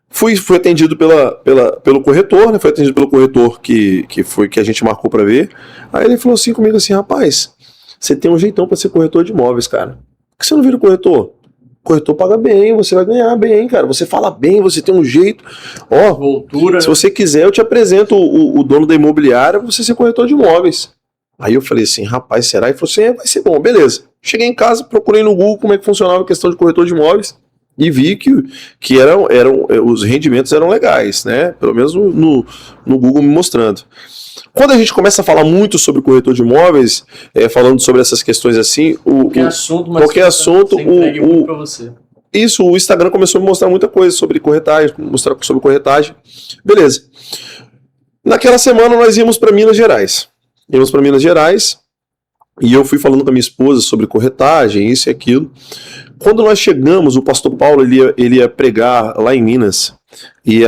Fui atendido pelo corretor, né? Foi atendido pelo corretor que a gente marcou para ver. Aí ele falou assim comigo assim, rapaz, você tem um jeitão para ser corretor de imóveis, cara. Por que você não vira corretor? O corretor paga bem, você vai ganhar bem, cara. Você fala bem, você tem um jeito. Ó, Voltura, se você quiser, eu te apresento o dono da imobiliária pra você ser corretor de imóveis. Aí eu falei assim, rapaz, será? Ele falou assim, vai ser bom, beleza. Cheguei em casa, procurei no Google como é que funcionava a questão de corretor de imóveis. E vi que os rendimentos eram legais, né? Pelo menos no Google me mostrando. Quando a gente começa a falar muito sobre corretor de imóveis, falando sobre essas questões assim, qualquer assunto, pra você. Isso, o Instagram começou a me mostrar muita coisa sobre corretagem, Beleza. Naquela semana nós íamos para Minas Gerais. E eu fui falando com a minha esposa sobre corretagem, isso e aquilo. Quando nós chegamos, o pastor Paulo ele ia pregar lá em Minas. E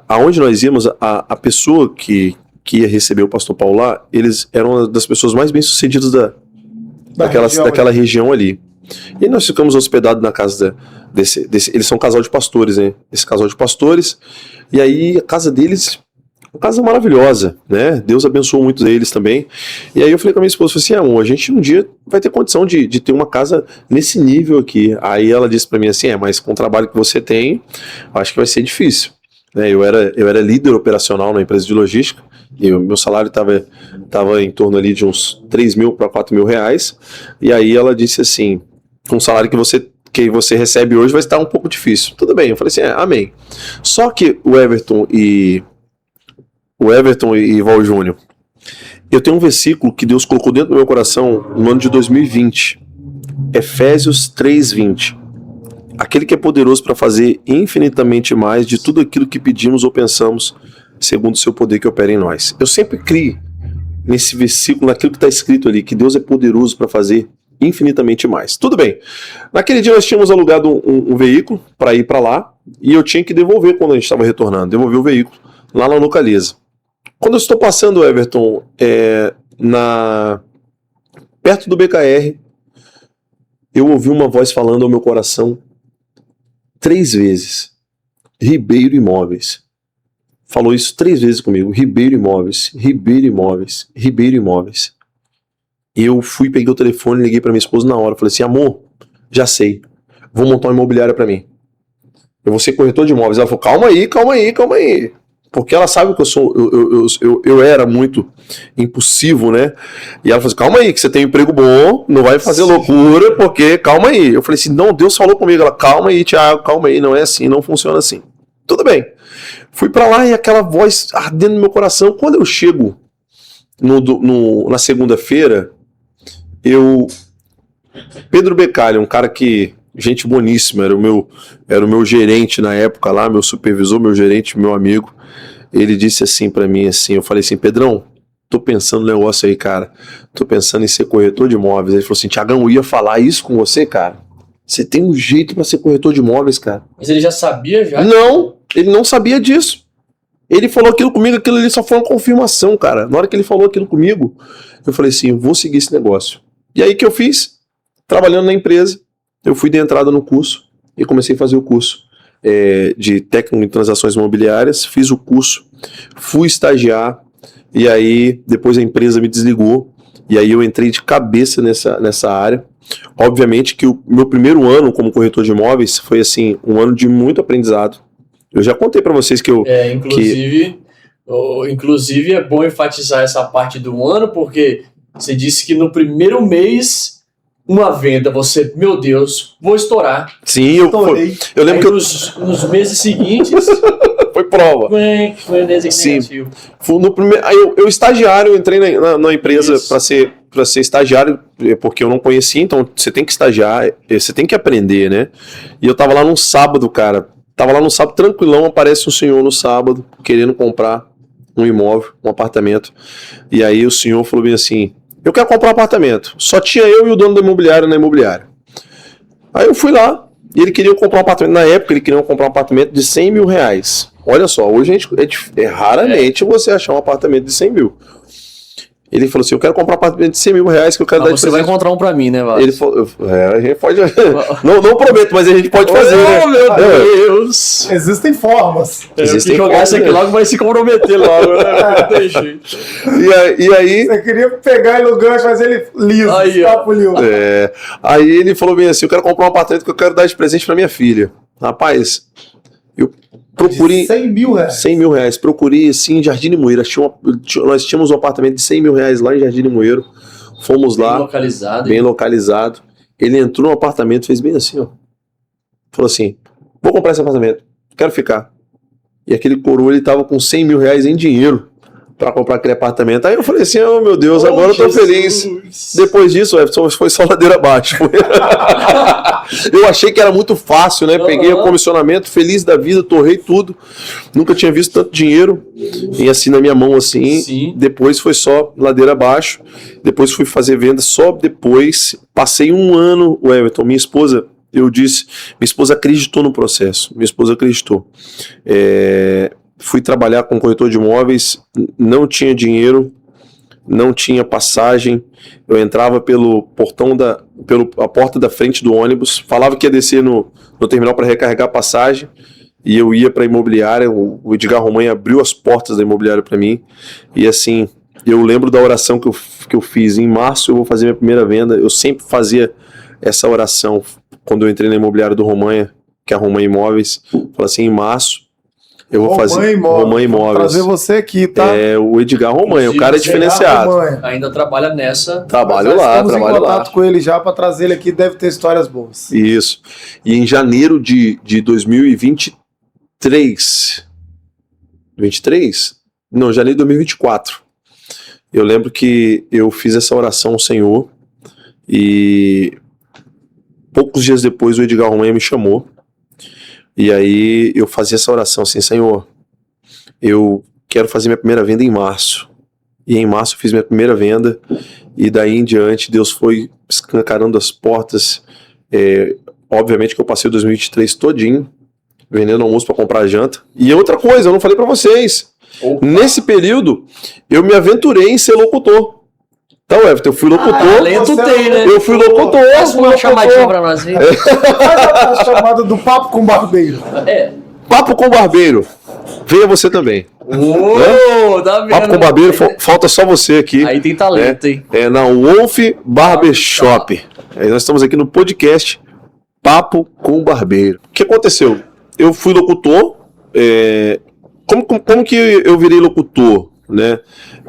aonde nós íamos, a pessoa que ia receber o pastor Paulo lá, eles eram uma das pessoas mais bem-sucedidas daquela região ali. E nós ficamos hospedados na casa eles são um casal de pastores, né? Esse casal de pastores. E aí a casa deles... Uma casa maravilhosa, né? Deus abençoou muito eles também. E aí eu falei com a minha esposa, falei assim, amor, a gente um dia vai ter condição de ter uma casa nesse nível aqui. Aí ela disse pra mim assim, mas com o trabalho que você tem, acho que vai ser difícil. Né? Eu era líder operacional na empresa de logística, e o meu salário estava em torno ali de uns 3 mil para 4 mil reais. E aí ela disse assim, com o salário que você recebe hoje vai estar um pouco difícil. Tudo bem, eu falei assim, amém. Só que o Everton e Val Júnior, eu tenho um versículo que Deus colocou dentro do meu coração no ano de 2020, Efésios 3:20. Aquele que é poderoso para fazer infinitamente mais de tudo aquilo que pedimos ou pensamos, segundo o seu poder que opera em nós. Eu sempre criei nesse versículo, naquilo que está escrito ali, que Deus é poderoso para fazer infinitamente mais. Tudo bem. Naquele dia nós tínhamos alugado um veículo para ir para lá e eu tinha que devolver quando a gente estava retornando, devolver o veículo lá na Localiza. Quando eu estou passando, Everton, perto do BKR, eu ouvi uma voz falando ao meu coração 3 vezes. Ribeiro Imóveis. Falou isso 3 vezes comigo. Ribeiro Imóveis, Ribeiro Imóveis, Ribeiro Imóveis. Eu fui, peguei o telefone, liguei para minha esposa na hora. Falei assim, amor, já sei. Vou montar uma imobiliária para mim. Eu vou ser corretor de imóveis. Ela falou, calma aí. Porque ela sabe que eu era muito impulsivo, né? E ela falou assim, calma aí, que você tem um emprego bom, não vai fazer loucura, porque calma aí. Eu falei assim, não, Deus falou comigo. Ela, calma aí, Thiago, calma aí, não é assim, não funciona assim. Tudo bem. Fui pra lá e aquela voz ardendo no meu coração. Quando eu chego na segunda-feira, Pedro Becalha, um cara que, gente boníssima, era o meu gerente na época lá, meu supervisor, meu gerente, meu amigo. Ele disse assim pra mim, assim, eu falei assim, Pedrão, tô pensando no negócio aí, cara. Tô pensando em ser corretor de imóveis. Ele falou assim, Thiagão, eu ia falar isso com você, cara. Você tem um jeito pra ser corretor de imóveis, cara. Mas ele já sabia já? Não, ele não sabia disso. Ele falou aquilo comigo, aquilo ali só foi uma confirmação, cara. Na hora que ele falou aquilo comigo, eu falei assim, eu vou seguir esse negócio. E aí que eu fiz? Trabalhando na empresa, eu fui de entrada no curso e comecei a fazer o curso de técnico em transações imobiliárias, fiz o curso, fui estagiar, e aí depois a empresa me desligou, e aí eu entrei de cabeça nessa área. Obviamente que o meu primeiro ano como corretor de imóveis foi assim, um ano de muito aprendizado. Eu já contei para vocês que eu... Inclusive é bom enfatizar essa parte do ano, porque você disse que no primeiro mês, uma venda, você, meu Deus, vou estourar. Sim, eu lembro que nos meses seguintes... foi prova. Foi Sim. No primeiro, aí eu estagiário, entrei na empresa para ser estagiário, porque eu não conhecia, então você tem que estagiar, você tem que aprender, né? E eu tava lá num sábado, cara. Tava lá no sábado, tranquilão, aparece um senhor no sábado, querendo comprar um imóvel, um apartamento. E aí o senhor falou bem assim, eu quero comprar um apartamento. Só tinha eu e o dono da imobiliária na imobiliária. Aí eu fui lá, e ele queria comprar um apartamento. Na época, ele queria comprar um apartamento de 100 mil reais. Olha só, hoje a gente, raramente você achar um apartamento de 100 mil. Ele falou assim, eu quero comprar um apartamento de 100 mil reais que eu quero dar de presente. Você vai encontrar um pra mim, né, Vasco? Ele falou, a gente pode... não prometo, mas a gente pode fazer, né? Oh, meu Deus! Existem formas. Existem jogar essa aqui logo, vai se comprometer logo, né? Não tem jeito. E aí... Você queria pegar ele no gancho, fazer ele liso, papo liso. Aí ele falou bem assim, eu quero comprar um apartamento que eu quero dar de presente pra minha filha. Rapaz, eu procurei... 100 mil reais. 100 mil reais. Procurei, assim, em Jardim Limoeiro. Nós tínhamos um apartamento de 100 mil reais lá em Jardim Limoeiro. Fomos lá. Bem localizado. Ele entrou no apartamento, fez bem assim, ó. Falou assim, vou comprar esse apartamento. Quero ficar. E aquele coroa, ele tava com 100 mil reais em dinheiro pra comprar aquele apartamento. Aí eu falei assim, oh meu Deus, agora eu tô feliz. Depois disso, foi só ladeira abaixo. Eu achei que era muito fácil, né? Peguei o comissionamento, feliz da vida, torrei tudo. Nunca tinha visto tanto dinheiro e assim na minha mão, assim. Sim. Depois foi só ladeira abaixo. Depois fui fazer venda só depois. Passei um ano, o Everton, minha esposa, minha esposa acreditou no processo. Minha esposa acreditou. Fui trabalhar com corretor de imóveis, não tinha dinheiro, não tinha passagem. Eu entrava pelo portão a porta da frente do ônibus, falava que ia descer no terminal para recarregar a passagem, e eu ia para a imobiliária. O Edgar Romanha abriu as portas da imobiliária para mim, e assim, eu lembro da oração que eu fiz. Em março eu vou fazer minha primeira venda. Eu sempre fazia essa oração quando eu entrei na imobiliária do Romanha, que é a Romanha Imóveis. Falei assim, em março eu vou fazer Romanha Imóveis. Trazer você aqui, tá? O Edgar Romanha, o cara é diferenciado. Ainda trabalha nessa. Trabalho lá. Estamos em contato com ele já para trazer ele aqui, deve ter histórias boas. Isso. E em janeiro de 2023. 23? Não, janeiro de 2024. Eu lembro que eu fiz essa oração ao Senhor e poucos dias depois o Edgar Romanha me chamou. E aí eu fazia essa oração assim, Senhor, eu quero fazer minha primeira venda em março. E em março eu fiz minha primeira venda. E daí em diante, Deus foi escancarando as portas. Obviamente que eu passei o 2023 todinho vendendo almoço para comprar janta. E outra coisa, eu não falei para vocês. Opa. Nesse período, eu me aventurei em ser locutor. Então, Everton, eu fui locutor. Talento tem, né? Eu fui locutor. Faz uma chamadinha pra nós aí. Faz a chamada do Papo com Barbeiro. Papo com Barbeiro. Venha você também. Tá vendo? Papo com Barbeiro, falta só você aqui. Aí tem talento, hein? Na Wolf Barbershop. Nós estamos aqui no podcast Papo com Barbeiro. O que aconteceu? Eu fui locutor. Como que eu virei locutor? Né?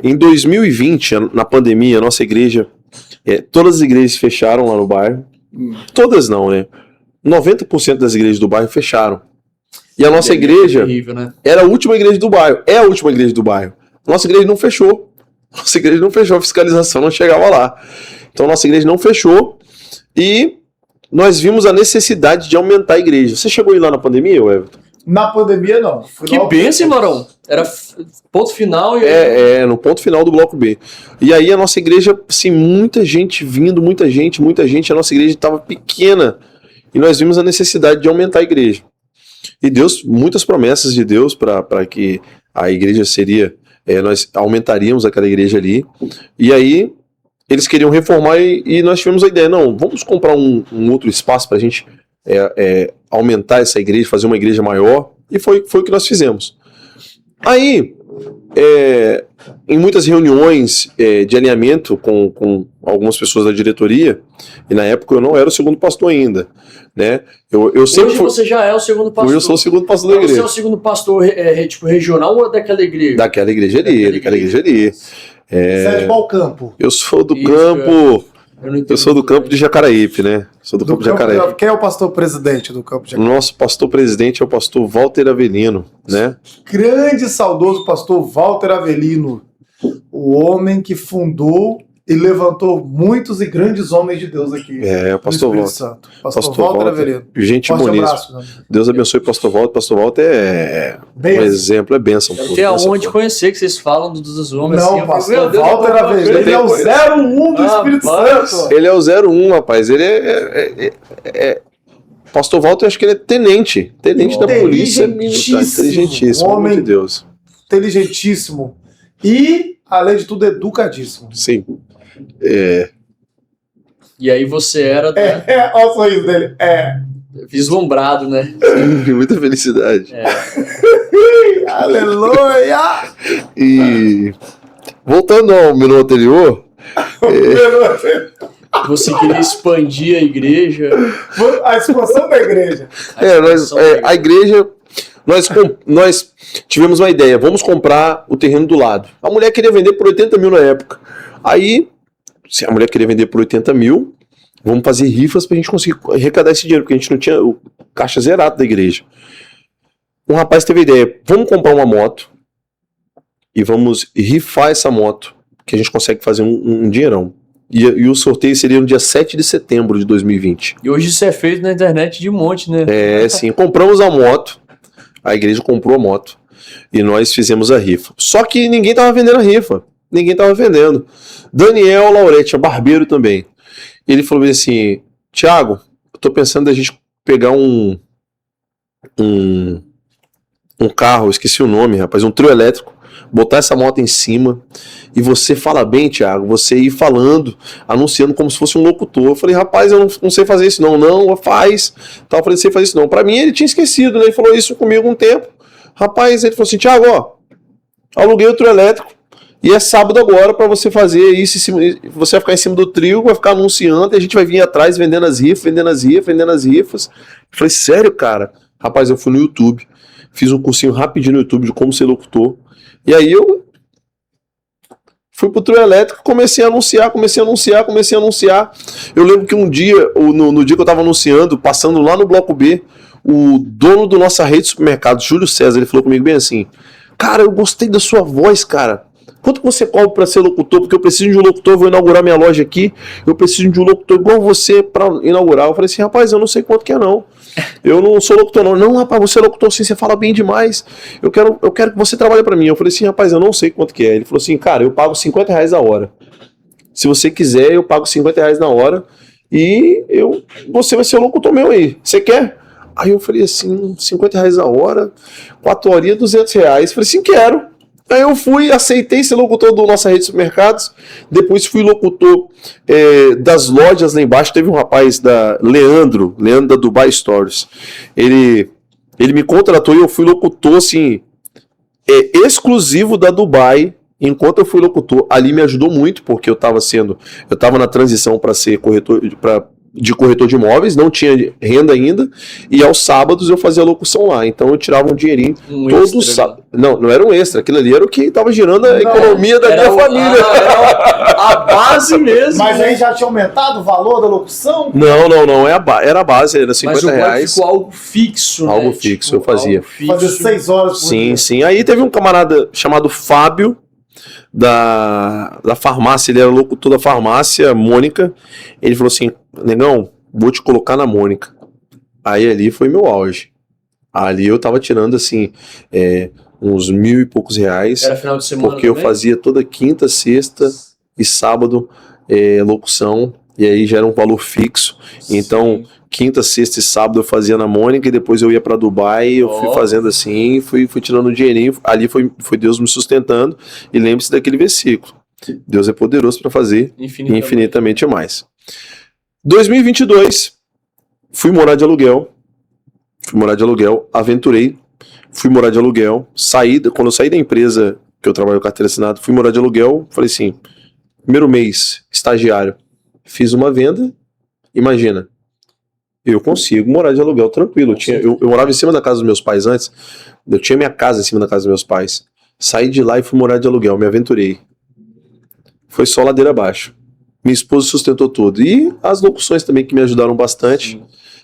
Em 2020, na pandemia, a nossa igreja, todas as igrejas fecharam lá no bairro. Todas não, né? 90% das igrejas do bairro fecharam. E a nossa igreja terrível, né? era a última igreja do bairro. É a última igreja do bairro. Nossa igreja não fechou. Nossa igreja não fechou, a fiscalização não chegava lá. Então nossa igreja não fechou e nós vimos a necessidade de aumentar a igreja. Você chegou aí lá na pandemia, Everton? Na pandemia, não. Que bênção, Marão. Era ponto final e... no ponto final do bloco B. E aí a nossa igreja, assim, muita gente vindo, muita gente. A nossa igreja estava pequena. E nós vimos a necessidade de aumentar a igreja. E Deus, muitas promessas de Deus para que a igreja seria... nós aumentaríamos aquela igreja ali. E aí eles queriam reformar e nós tivemos a ideia, não, vamos comprar um outro espaço para a gente aumentar essa igreja, fazer uma igreja maior. E foi o que nós fizemos. Aí, em muitas reuniões de alinhamento com algumas pessoas da diretoria, e na época eu não era o segundo pastor ainda, né? Eu sempre Hoje você já é o segundo pastor. Hoje eu sou o segundo pastor da igreja. Você é o segundo pastor tipo, regional ou daquela igreja? Daquela igreja ali. Você é de qual campo? Eu sou do campo... Eu sou do campo de Jacaraípe, né? Sou do campo de Jacaraípe. Quem é o pastor presidente do campo de Jacaraípe? Nosso pastor presidente é o pastor Walter Avelino, né? Grande e saudoso pastor Walter Avelino, o homem que fundou e levantou muitos e grandes homens de Deus aqui. O pastor Walter. Santo. Pastor Walter Avelino. Gente Forte bonita. abraço, né? Deus abençoe o pastor Walter. Pastor Walter é um exemplo, é bênção. Eu tenho aonde conhecer que vocês falam dos homens. Não, assim, pastor Walter Avelino, ele é o 01 do Espírito Santo. Ele é o 01, rapaz. Ele pastor Walter, eu acho que ele é tenente da polícia militar. Inteligentíssimo, homem de Deus. Inteligentíssimo. E, além de tudo, educadíssimo. Sim. E aí você era Olha o sorriso dele. vislumbrado, né? Muita felicidade. Aleluia! E voltando ao menu anterior, Você queria expandir a igreja. A expansão da igreja. a igreja, nós tivemos uma ideia, vamos comprar o terreno do lado. A mulher queria vender por 80 mil na época. Aí, se a mulher queria vender por 80 mil, vamos fazer rifas pra gente conseguir arrecadar esse dinheiro, porque a gente não tinha o caixa zerado da igreja. Um rapaz teve a ideia, vamos comprar uma moto e vamos rifar essa moto, que a gente consegue fazer um dinheirão. E o sorteio seria no dia 7 de setembro de 2020. E hoje isso é feito na internet de um monte, né? Sim, compramos a moto, a igreja comprou a moto e nós fizemos a rifa. Só que ninguém tava vendendo a rifa, ninguém tava vendendo. Daniel Lauretti, barbeiro também. Ele falou assim, Thiago, eu tô pensando da gente pegar um carro, esqueci o nome, rapaz, um trio elétrico, botar essa moto em cima e você fala bem, Thiago, você ir falando, anunciando como se fosse um locutor. Eu falei, rapaz, eu não sei fazer isso não, faz. Então, eu falei, não sei fazer isso não. Pra mim, ele tinha esquecido, né? Ele falou isso comigo um tempo. Rapaz, ele falou assim, Thiago, aluguei o trio elétrico e é sábado agora pra você fazer isso, você vai ficar em cima do trio, vai ficar anunciando e a gente vai vir atrás vendendo as rifas. Eu falei, sério, cara? Rapaz, eu fui no YouTube, fiz um cursinho rapidinho no YouTube de como ser locutor. E aí eu fui pro trio elétrico, comecei a anunciar. Eu lembro que um dia, no dia que eu tava anunciando, passando lá no bloco B, o dono da nossa rede de supermercados, Júlio César, ele falou comigo bem assim, cara, eu gostei da sua voz, cara. quanto que você cobra para ser locutor? Porque eu preciso de um locutor, vou inaugurar minha loja aqui, eu preciso de um locutor igual você para inaugurar. Eu falei assim, rapaz, eu não sei quanto que é não. Eu não sou locutor não. Não, rapaz, você é locutor sim, você fala bem demais. Eu quero que você trabalhe para mim. Eu falei assim, rapaz, eu não sei quanto que é. Ele falou assim, cara, eu pago R$50 a hora. Se você quiser, eu pago R$50 na hora e você vai ser o locutor meu aí. Você quer? Aí eu falei assim, R$50 a hora, 4 horinhas, R$200. Falei assim, quero. Aí eu fui, aceitei ser locutor do Nossa Rede de Supermercados, depois fui locutor das lojas lá embaixo. Teve um rapaz Leandro da Dubai Stories. Ele me contratou e eu fui locutor assim, exclusivo da Dubai. Enquanto eu fui locutor, ali me ajudou muito, porque eu estava na transição para ser corretor de imóveis, não tinha renda ainda, e aos sábados eu fazia locução lá, então eu tirava um dinheirinho todo sábado. Não era um extra, aquilo ali era o que estava girando a economia da minha família. A base mesmo. Mas aí já tinha aumentado o valor da locução? Não, era a base, era R$50. Mas agora ficou algo fixo, algo né? fixo, eu fazia. Fazia 6 horas por dia. Sim. Aí teve um camarada chamado Fábio, da farmácia, ele era locutor da farmácia, Mônica. Ele falou assim, negão, vou te colocar na Mônica. Aí ali foi meu auge. Ali eu tava tirando assim, uns R$1.000 e poucos. Era final de semana porque também? eu fazia toda quinta, sexta e sábado locução, e aí já era um valor fixo. Sim. Então quinta, sexta e sábado eu fazia na Mônica, e depois eu ia pra Dubai, eu fui fazendo assim, fui tirando um dinheirinho. Ali foi Deus me sustentando. E lembre-se daquele versículo, Deus é poderoso para fazer infinitamente mais. 2022, fui morar de aluguel, aventurei, fui morar de aluguel, quando eu saí da empresa que eu trabalho carteira assinada, fui morar de aluguel. Falei assim, primeiro mês, estagiário, fiz uma venda, imagina, eu consigo morar de aluguel tranquilo. Eu morava em cima da casa dos meus pais antes. Eu tinha minha casa em cima da casa dos meus pais. Saí de lá e fui morar de aluguel. Me aventurei. Foi só ladeira abaixo. Minha esposa sustentou tudo. E as locuções também que me ajudaram bastante. Sim.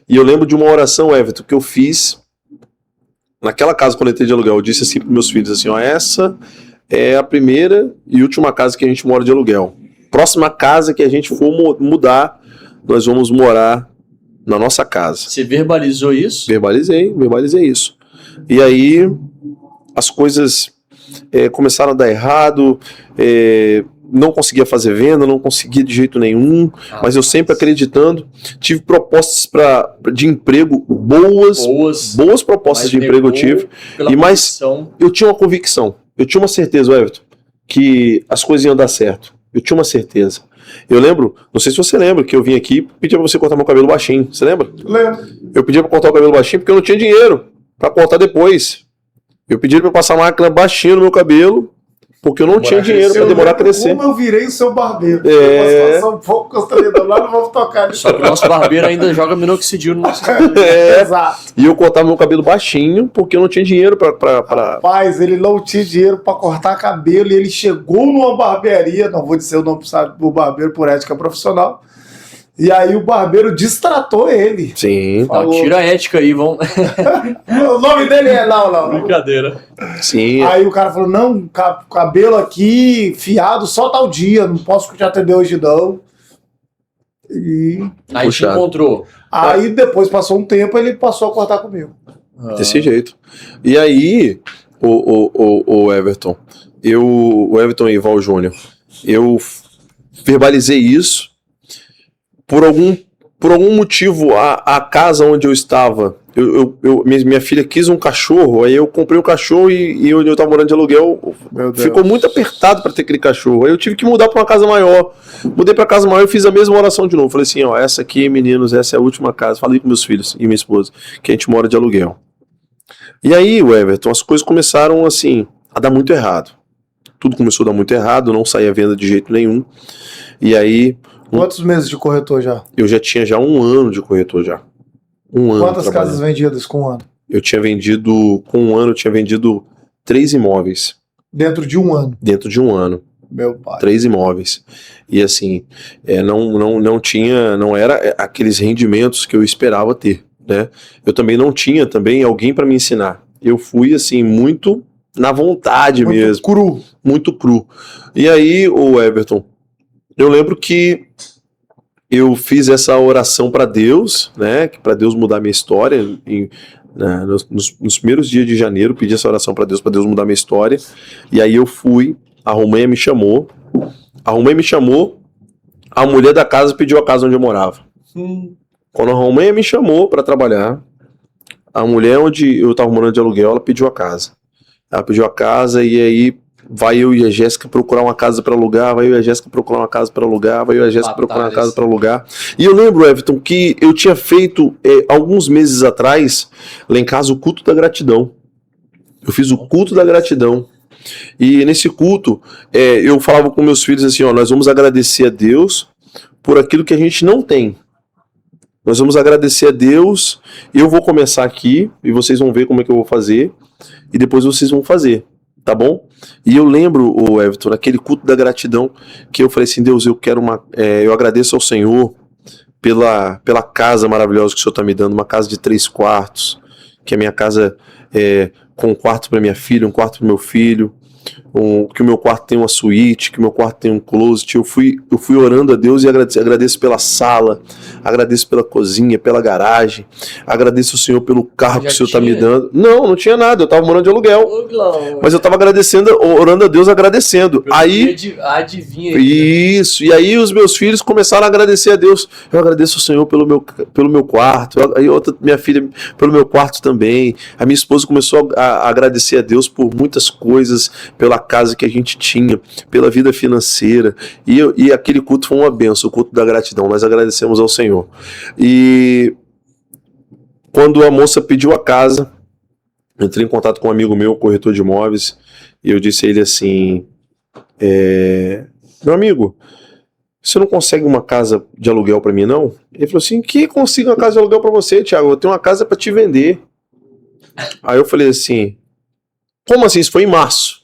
E eu lembro de uma oração, Everton, que eu fiz naquela casa quando eu entrei de aluguel. Eu disse assim para meus filhos, assim, ó, essa é a primeira e última casa que a gente mora de aluguel. Próxima casa que a gente for mudar, nós vamos morar na nossa casa. Você verbalizou isso? Verbalizei isso. E aí as coisas começaram a dar errado, não conseguia fazer venda, não conseguia de jeito nenhum, mas eu sempre acreditando. Tive propostas de emprego boas propostas de emprego eu tive, mas eu tinha uma convicção, eu tinha uma certeza, Everton, que as coisas iam dar certo. Eu tinha uma certeza. Eu lembro, não sei se você lembra, que eu vim aqui e pedi pra você cortar meu cabelo baixinho. Você lembra? Lembro. Eu pedi pra cortar o cabelo baixinho porque eu não tinha dinheiro pra cortar depois. Eu pedi pra passar a máquina baixinho no meu cabelo porque eu não tinha dinheiro pra demorar a crescer. Como eu virei o seu barbeiro. É. Uma situação um pouco constrangedora, lá não vamos tocar nisso. Só que o nosso barbeiro ainda joga minoxidil no nosso cabelo. Exato. E eu cortava meu cabelo baixinho porque eu não tinha dinheiro pra... Rapaz, ele não tinha dinheiro pra cortar cabelo e ele chegou numa barbearia, não vou dizer o nome do barbeiro por ética profissional, e aí o barbeiro distratou ele. Sim. Não, tira a ética aí, vamos... O nome dele é... Não. Brincadeira. Sim. Aí o cara falou, não, cabelo aqui, fiado, só tal dia, não posso te atender hoje não. E... Aí te encontrou. Aí depois passou um tempo, ele passou a cortar comigo. Desse jeito. E aí, o Everton, o Everton e Val Júnior, eu verbalizei isso. Por algum motivo, a casa onde eu estava, minha filha quis um cachorro, aí eu comprei um cachorro e eu estava morando de aluguel, ficou muito apertado para ter aquele cachorro. Aí eu tive que mudar para uma casa maior. Mudei para casa maior e fiz a mesma oração de novo. Falei assim, ó, essa aqui, meninos, essa é a última casa. Falei com meus filhos e minha esposa, que a gente mora de aluguel. E aí, Everton, as coisas começaram assim, a dar muito errado. Tudo começou a dar muito errado, não saía venda de jeito nenhum. E aí... Quantos meses de corretor já? Eu já tinha 1 ano de corretor já. 1 ano. Quantas casas vendidas com 1 ano? Eu tinha vendido, com 1 ano, eu tinha vendido 3 imóveis. Dentro de 1 ano? Dentro de 1 ano. Meu pai. 3 imóveis. E assim, não era aqueles rendimentos que eu esperava ter, né? Eu também não tinha alguém para me ensinar. Eu fui assim, muito na vontade Muito mesmo. cru. Muito cru. E aí, o Everton, eu lembro que eu fiz essa oração para Deus, né? Para Deus mudar minha história. Nos primeiros dias de janeiro, pedi essa oração para Deus mudar minha história. E aí eu fui, a Romanha me chamou. A mulher da casa pediu a casa onde eu morava. Quando a Romanha me chamou para trabalhar, a mulher onde eu estava morando de aluguel, ela pediu a casa. Ela pediu a casa e aí vai eu e a Jéssica procurar uma casa para alugar, vai eu e a Jéssica procurar uma casa para alugar, vai eu e a Jéssica procurar uma casa para alugar. E eu lembro, Everton, que eu tinha feito alguns meses atrás, lá em casa, o culto da gratidão. Eu fiz o culto da gratidão. E nesse culto, eu falava com meus filhos assim, ó, nós vamos agradecer a Deus por aquilo que a gente não tem. Nós vamos agradecer a Deus, eu vou começar aqui, e vocês vão ver como é que eu vou fazer, e depois vocês vão fazer, tá bom? E eu lembro, Everton, naquele culto da gratidão, que eu falei assim, Deus, eu agradeço ao Senhor pela casa maravilhosa que o Senhor está me dando, uma casa de 3 quartos, que a minha casa com um quarto para minha filha, um quarto para meu filho, que o meu quarto tem uma suíte, que o meu quarto tem um closet. Eu fui orando a Deus e agradeço pela sala, agradeço pela cozinha, pela garagem, agradeço ao Senhor pelo carro que o Senhor está me dando. Não tinha nada, eu estava morando de aluguel, mas eu estava orando a Deus, agradecendo. Aí, adivinha. Isso, e aí os meus filhos começaram a agradecer a Deus. Eu agradeço ao Senhor pelo meu quarto, aí minha filha pelo meu quarto também. A minha esposa começou a agradecer a Deus por muitas coisas, pela casa que a gente tinha, pela vida financeira, e aquele culto foi uma benção, o culto da gratidão, nós agradecemos ao Senhor. E quando a moça pediu a casa, entrei em contato com um amigo meu, corretor de imóveis, e eu disse a ele assim, meu amigo, você não consegue uma casa de aluguel para mim, não? Ele falou assim, que consigo uma casa de aluguel para você, Thiago? Eu tenho uma casa para te vender. Aí eu falei assim, como assim? Isso foi em março.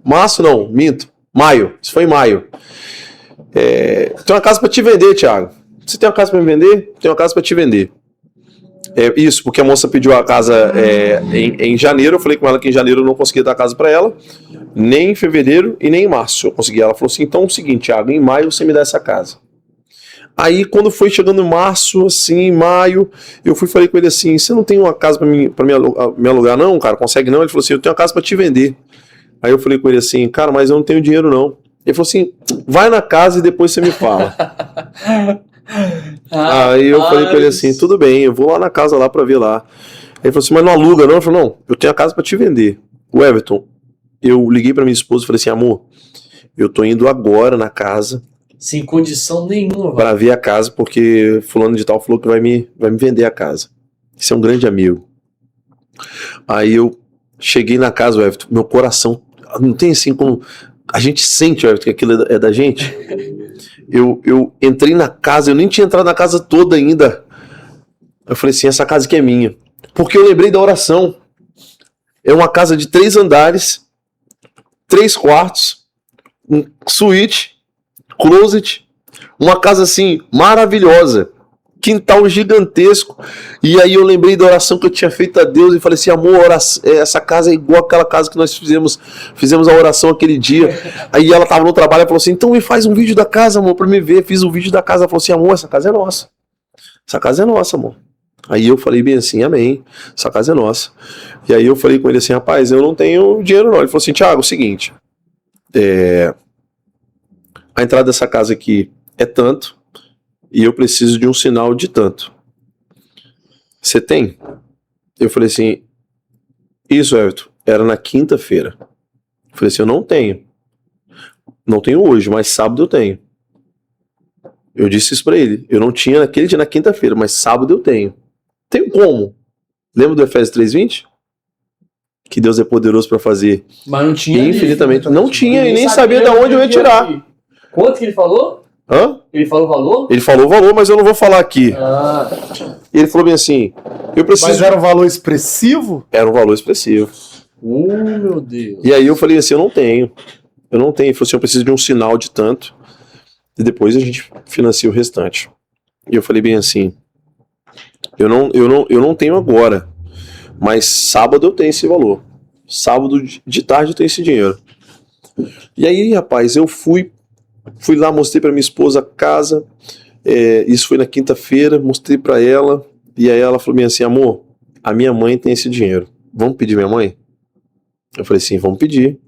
Março não, minto. Maio. Isso foi em maio. Tem uma casa para te vender, Thiago. Você tem uma casa para me vender? Tem uma casa para te vender. Isso, porque a moça pediu a casa em janeiro. Eu falei com ela que em janeiro eu não conseguia dar a casa para ela, nem em fevereiro e nem em março eu consegui. Ela falou assim, então é o seguinte, Thiago, em maio você me dá essa casa. Aí quando foi chegando em março, assim, maio, eu falei com ele assim, você não tem uma casa pra me alugar não, cara? Consegue não? Ele falou assim, eu tenho uma casa pra te vender. Aí eu falei com ele assim, cara, mas eu não tenho dinheiro não. Ele falou assim, vai na casa e depois você me fala. Aí eu falei com ele assim, tudo bem, eu vou lá na casa lá pra ver lá. Ele falou assim, mas não aluga não? Eu falei, não, eu tenho a casa pra te vender. O Everton, eu liguei pra minha esposa e falei assim, amor, eu tô indo agora na casa, sem condição nenhuma. Para ver a casa, porque fulano de tal falou que vai me vender a casa. Esse é um grande amigo. Aí eu cheguei na casa, Everton, meu coração, não tem assim como... A gente sente, Everton, que aquilo é da gente. Eu entrei na casa, eu nem tinha entrado na casa toda ainda. Eu falei assim, essa casa aqui é minha. Porque eu lembrei da oração. É uma casa de 3 andares, 3 quartos, um suíte, closet, uma casa assim maravilhosa, quintal gigantesco. E aí eu lembrei da oração que eu tinha feito a Deus e falei assim, amor, essa casa é igual aquela casa que nós fizemos a oração aquele dia. Aí ela tava no trabalho e falou assim, então me faz um vídeo da casa, amor, pra me ver. Fiz um vídeo da casa, ela falou assim, amor, essa casa é nossa. Essa casa é nossa, amor. Aí eu falei bem assim, amém, essa casa é nossa. E aí eu falei com ele assim, rapaz, eu não tenho dinheiro não. Ele falou assim, Thiago, é o seguinte, a entrada dessa casa aqui é tanto e eu preciso de um sinal de tanto. Você tem? Eu falei assim, isso, Everton, era na quinta-feira. Eu falei assim, eu não tenho. Não tenho hoje, mas sábado eu tenho. Eu disse isso pra ele. Eu não tinha naquele dia, na quinta-feira, mas sábado eu tenho. Tenho como? Lembra do Efésios 3:20? Que Deus é poderoso para fazer. Mas não tinha. Infinitamente. Não tinha e nem sabia de onde eu ia tirar. Quanto que ele falou? Hã? Ele falou o valor? Ele falou o valor, mas eu não vou falar aqui. Ele falou bem assim, eu preciso... Mas era um valor expressivo? Era um valor expressivo. Meu Deus. E aí eu falei assim, eu não tenho. Ele falou assim, eu preciso de um sinal de tanto. E depois a gente financia o restante. E eu falei bem assim, eu não tenho agora. Mas sábado eu tenho esse valor. Sábado de tarde eu tenho esse dinheiro. E aí, rapaz, eu fui lá, mostrei pra minha esposa a casa. Isso foi na quinta-feira, mostrei pra ela. E aí ela falou assim, amor, a minha mãe tem esse dinheiro. Vamos pedir minha mãe? Eu falei assim, vamos pedir.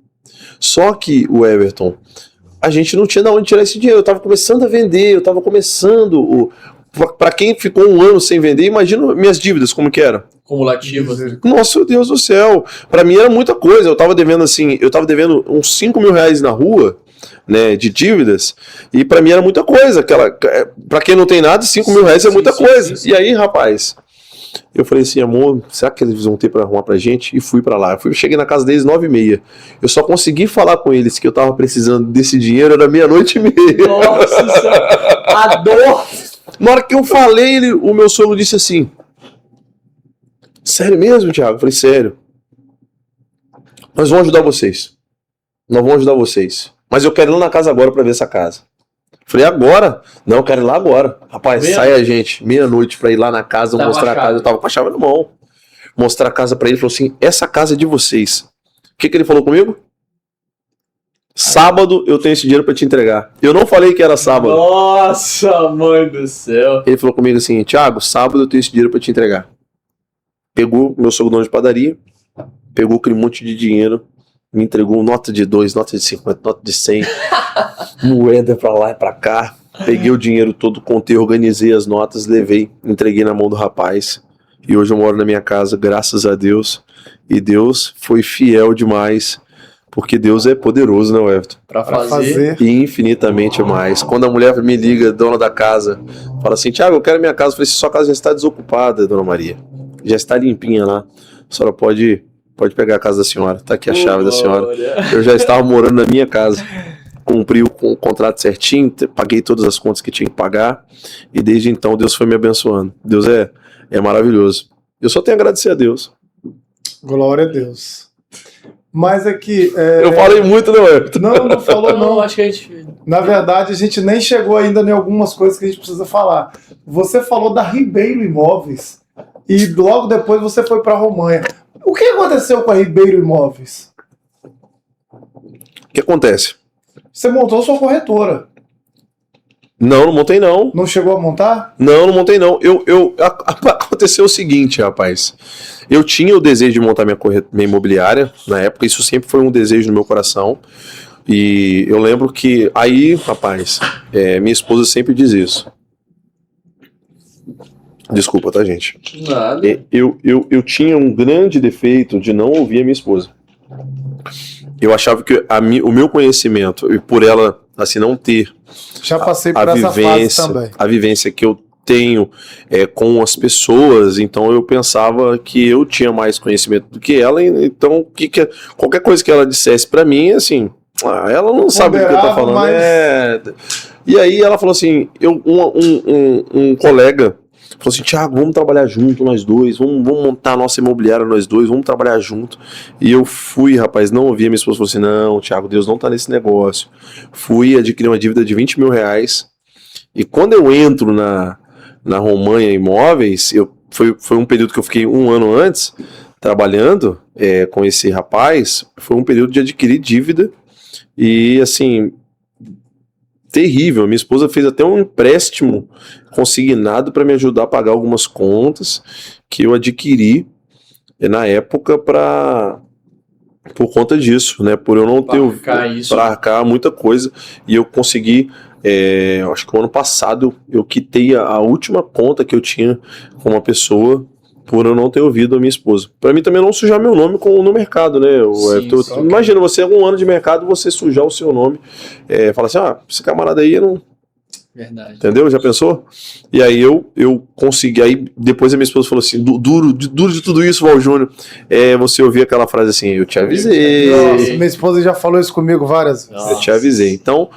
Só que, o Everton, a gente não tinha de onde tirar esse dinheiro. Eu tava começando a vender, eu tava começando... Pra quem ficou um ano sem vender, imagina minhas dívidas, como que era. Cumulativas. Nossa, Deus do céu. Pra mim era muita coisa. Eu tava devendo uns 5 mil reais na rua, né, de dívidas, e pra mim era muita coisa. Pra quem não tem nada, 5 mil reais é muita coisa. Sim. E aí, rapaz, eu falei assim, amor, será que eles vão ter pra arrumar pra gente? E fui pra lá. Cheguei na casa deles 9h30. Eu só consegui falar com eles que eu tava precisando desse dinheiro, era 00:30. Nossa senhora, a dor... Na hora que eu falei, o meu sogro disse assim, sério mesmo, Thiago? Eu falei, sério. Nós vamos ajudar vocês. Nós vamos ajudar vocês. Mas eu quero ir lá na casa agora pra ver essa casa. Eu falei, agora? Não, eu quero ir lá agora. Rapaz, sai a gente, 00:30 pra ir lá na casa, mostrar a casa. Eu tava com a chave na mão. Mostrar a casa pra ele, falou assim, essa casa é de vocês. O que ele falou comigo? Sábado eu tenho esse dinheiro pra te entregar. Eu não falei que era sábado. Nossa, mãe do céu. Ele falou comigo assim, Thiago, sábado eu tenho esse dinheiro pra te entregar. Pegou meu sogro dono de padaria, pegou aquele monte de dinheiro, me entregou nota de 2, nota de 50, nota de 100, moeda pra lá e pra cá. Peguei o dinheiro todo, contei, organizei as notas, levei, entreguei na mão do rapaz. E hoje eu moro na minha casa, graças a Deus. E Deus foi fiel demais. Porque Deus é poderoso, né, Everton? Pra fazer. Infinitamente mais. Quando a mulher me liga, dona da casa, fala assim, Thiago, eu quero minha casa. Eu falei, sua casa já está desocupada, dona Maria. Já está limpinha lá. A senhora pode pegar a casa da senhora. Tá aqui a chave da senhora. Eu já estava morando na minha casa. Cumpri o contrato certinho, paguei todas as contas que tinha que pagar. E desde então Deus foi me abençoando. Deus é maravilhoso. Eu só tenho a agradecer a Deus. Glória a Deus. Mas aqui... Eu falei muito, né, Everton? Não falou não. Acho que a gente... Na verdade, a gente nem chegou ainda em algumas coisas que a gente precisa falar. Você falou da Ribeiro Imóveis e logo depois você foi para Romanha. O que aconteceu com a Ribeiro Imóveis? O que acontece? Você montou sua corretora. Não montei não. Não chegou a montar? Não montei não. Aconteceu o seguinte, rapaz. Eu tinha o desejo de montar minha imobiliária na época, isso sempre foi um desejo no meu coração. E eu lembro que aí, rapaz, minha esposa sempre diz isso. Desculpa, tá, gente? Nada. Eu tinha um grande defeito de não ouvir a minha esposa. Eu achava que o meu conhecimento, e por ela assim não ter já passei por essa fase também. A vivência que eu tenho com as pessoas, então eu pensava que eu tinha mais conhecimento do que ela, então qualquer coisa que ela dissesse pra mim, assim, ela não sabe do que eu tô falando. Mas... E aí ela falou assim, um colega falou assim, Thiago, vamos trabalhar junto nós dois, vamos montar a nossa imobiliária nós dois, vamos trabalhar junto. E eu fui, rapaz, não ouvi, a minha esposa falou assim, não, Thiago, Deus não tá nesse negócio. Fui adquirir uma dívida de 20 mil reais, e quando eu entro na Romanha Imóveis, foi um período que eu fiquei 1 ano antes, trabalhando com esse rapaz, foi um período de adquirir dívida, e assim... terrível, minha esposa fez até um empréstimo consignado para me ajudar a pagar algumas contas que eu adquiri na época por conta disso, né, por eu não ter para arcar muita coisa, e eu consegui, acho que o ano passado eu quitei a última conta que eu tinha com uma pessoa por eu não ter ouvido a minha esposa. Para mim também não sujar meu nome no mercado, né? Sim, imagina, você 1 ano de mercado, você sujar o seu nome, fala assim, esse camarada aí não... Verdade. Entendeu? Já pensou? E aí eu consegui, aí depois a minha esposa falou assim, duro de tudo isso, Val Júnior, você ouvir aquela frase assim, eu te avisei. Nossa, minha esposa já falou isso comigo várias vezes. Eu te avisei. Então,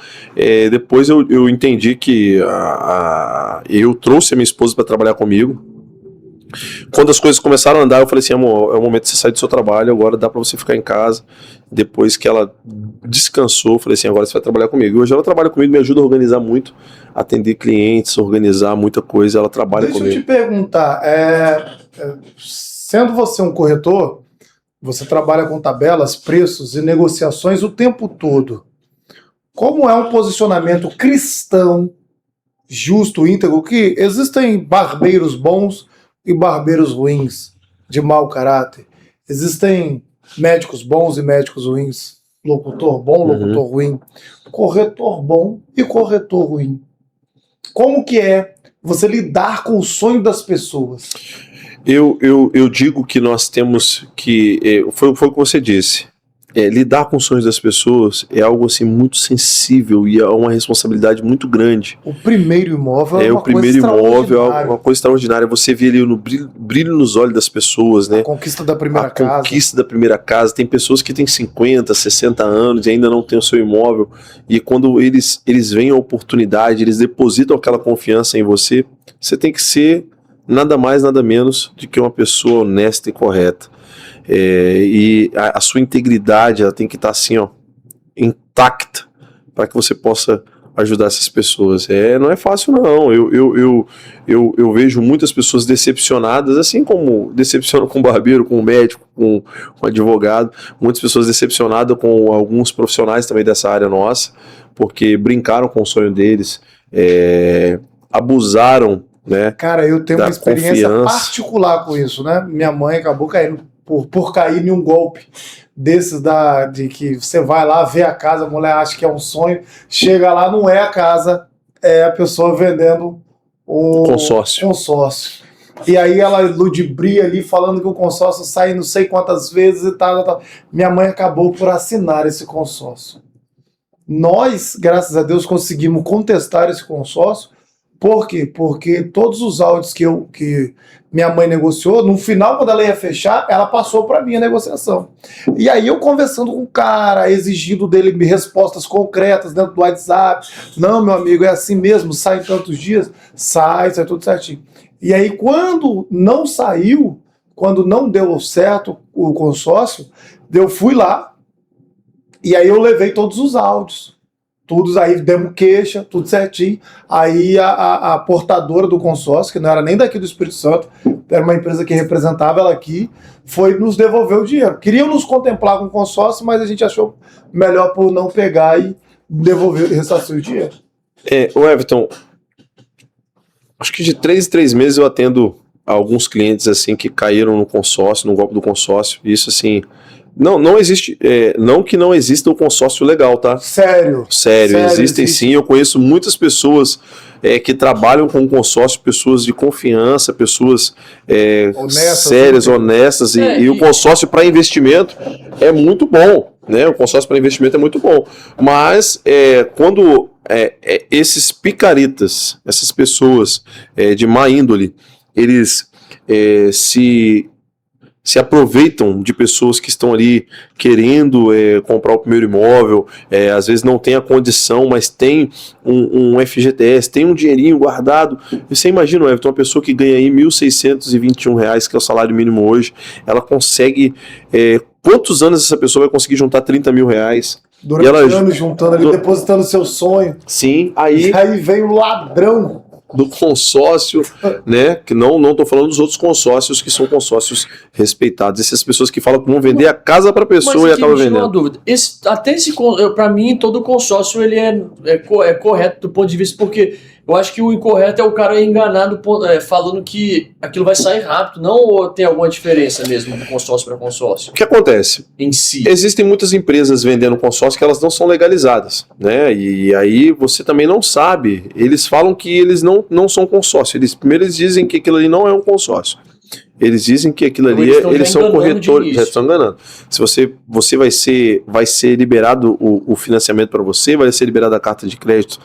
depois eu entendi que eu trouxe a minha esposa para trabalhar comigo. Quando as coisas começaram a andar, eu falei assim, amor, é o momento de você sair do seu trabalho, agora dá pra você ficar em casa. Depois que ela descansou, eu falei assim, agora você vai trabalhar comigo. E hoje ela trabalha comigo, me ajuda a organizar muito, atender clientes, organizar muita coisa, ela trabalha comigo. Deixa eu te perguntar, Sendo você um corretor, você trabalha com tabelas, preços e negociações o tempo todo. Como é um posicionamento cristão, justo, íntegro, que existem barbeiros bons e barbeiros ruins, de mau caráter. Existem médicos bons e médicos ruins, locutor bom, locutor ruim, corretor bom e corretor ruim. Como que é você lidar com o sonho das pessoas? Eu digo que nós temos que, foi o que você disse, lidar com os sonhos das pessoas é algo assim muito sensível e é uma responsabilidade muito grande. O primeiro imóvel é uma o primeiro coisa imóvel é uma coisa extraordinária. Você vê ali no brilho nos olhos das pessoas, né? A conquista da primeira A casa. conquista da primeira casa. Tem pessoas que têm 50, 60 anos e ainda não têm o seu imóvel. E quando eles veem a oportunidade, eles depositam aquela confiança em você, você tem que ser nada mais, nada menos do que uma pessoa honesta e correta. E a sua integridade, ela tem que estar assim, ó, intacta, para que você possa ajudar essas pessoas. Não é fácil, não. Eu vejo muitas pessoas decepcionadas, assim como decepcionam com o barbeiro, com o médico, com o advogado. Muitas pessoas decepcionadas com alguns profissionais também dessa área nossa, porque brincaram com o sonho deles, abusaram, né? Cara, eu tenho uma experiência particular com isso, né? Minha mãe acabou caindo por cair em um golpe desses de que você vai lá ver a casa, a mulher acha que é um sonho, chega lá, não é a casa, é a pessoa vendendo o consórcio. E aí ela ludibria ali, falando que o consórcio sai não sei quantas vezes e tal. Minha mãe acabou por assinar esse consórcio. Nós, graças a Deus, conseguimos contestar esse consórcio. Por quê? Porque todos os áudios que minha mãe negociou, no final, quando ela ia fechar, ela passou para mim a negociação. E aí eu conversando com o cara, exigindo dele respostas concretas dentro do WhatsApp. Não, meu amigo, é assim mesmo, sai em tantos dias? Sai tudo certinho. E aí quando não saiu, quando não deu certo o consórcio, eu fui lá e aí eu levei todos os áudios. Todos aí, demos queixa, tudo certinho. Aí a portadora do consórcio, que não era nem daqui do Espírito Santo, era uma empresa que representava ela aqui, foi nos devolver o dinheiro. Queriam nos contemplar com o consórcio, mas a gente achou melhor por não pegar e devolver e ressarcir o dinheiro. O Everton, acho que de 3 em 3 meses eu atendo alguns clientes assim que caíram no consórcio, no golpe do consórcio. Isso assim... Não existe, não que não exista o consórcio legal, tá? Sério, existem sim. Eu conheço muitas pessoas que trabalham com consórcio, pessoas de confiança, pessoas sérias, honestas, e o consórcio para investimento é muito bom, né? O consórcio para investimento é muito bom, mas quando esses picaretas, essas pessoas de má índole, eles se aproveitam de pessoas que estão ali querendo comprar o primeiro imóvel, às vezes não tem a condição, mas tem um FGTS, tem um dinheirinho guardado. Você imagina, Everton, uma pessoa que ganha aí R$ 1.621, que é o salário mínimo hoje, ela consegue... quantos anos essa pessoa vai conseguir juntar R$30 mil? Durante anos juntando ali, depositando seu sonho. Sim, aí vem o ladrão do consórcio, né? Que não estou falando dos outros consórcios, que são consórcios respeitados. Essas pessoas que falam que vão vender a casa para a pessoa e acabam vendendo. Uma dúvida. Para mim, todo consórcio ele é correto do ponto de vista, porque eu acho que o incorreto é o cara enganado falando que aquilo vai sair rápido, não, ou tem alguma diferença mesmo de consórcio para consórcio? O que acontece? Em si. Existem muitas empresas vendendo consórcio que elas não são legalizadas, né? E aí você também não sabe. Eles falam que eles não são consórcio. Primeiro eles dizem que aquilo ali não é um consórcio. Eles dizem que aquilo ali eles são corretores, já estão enganando. Se você vai ser liberado o financiamento para você, vai ser liberada a carta de crédito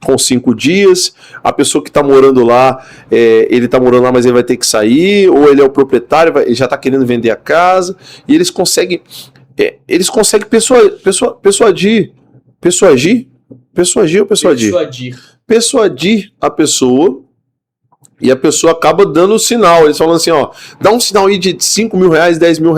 com 5 dias, a pessoa que está morando lá, ele está morando lá, mas ele vai ter que sair, ou ele é o proprietário, ele já está querendo vender a casa, e eles conseguem persuadir a pessoa, e a pessoa acaba dando o sinal. Eles falam assim, ó, dá um sinal aí de R$5 mil, R$10 mil,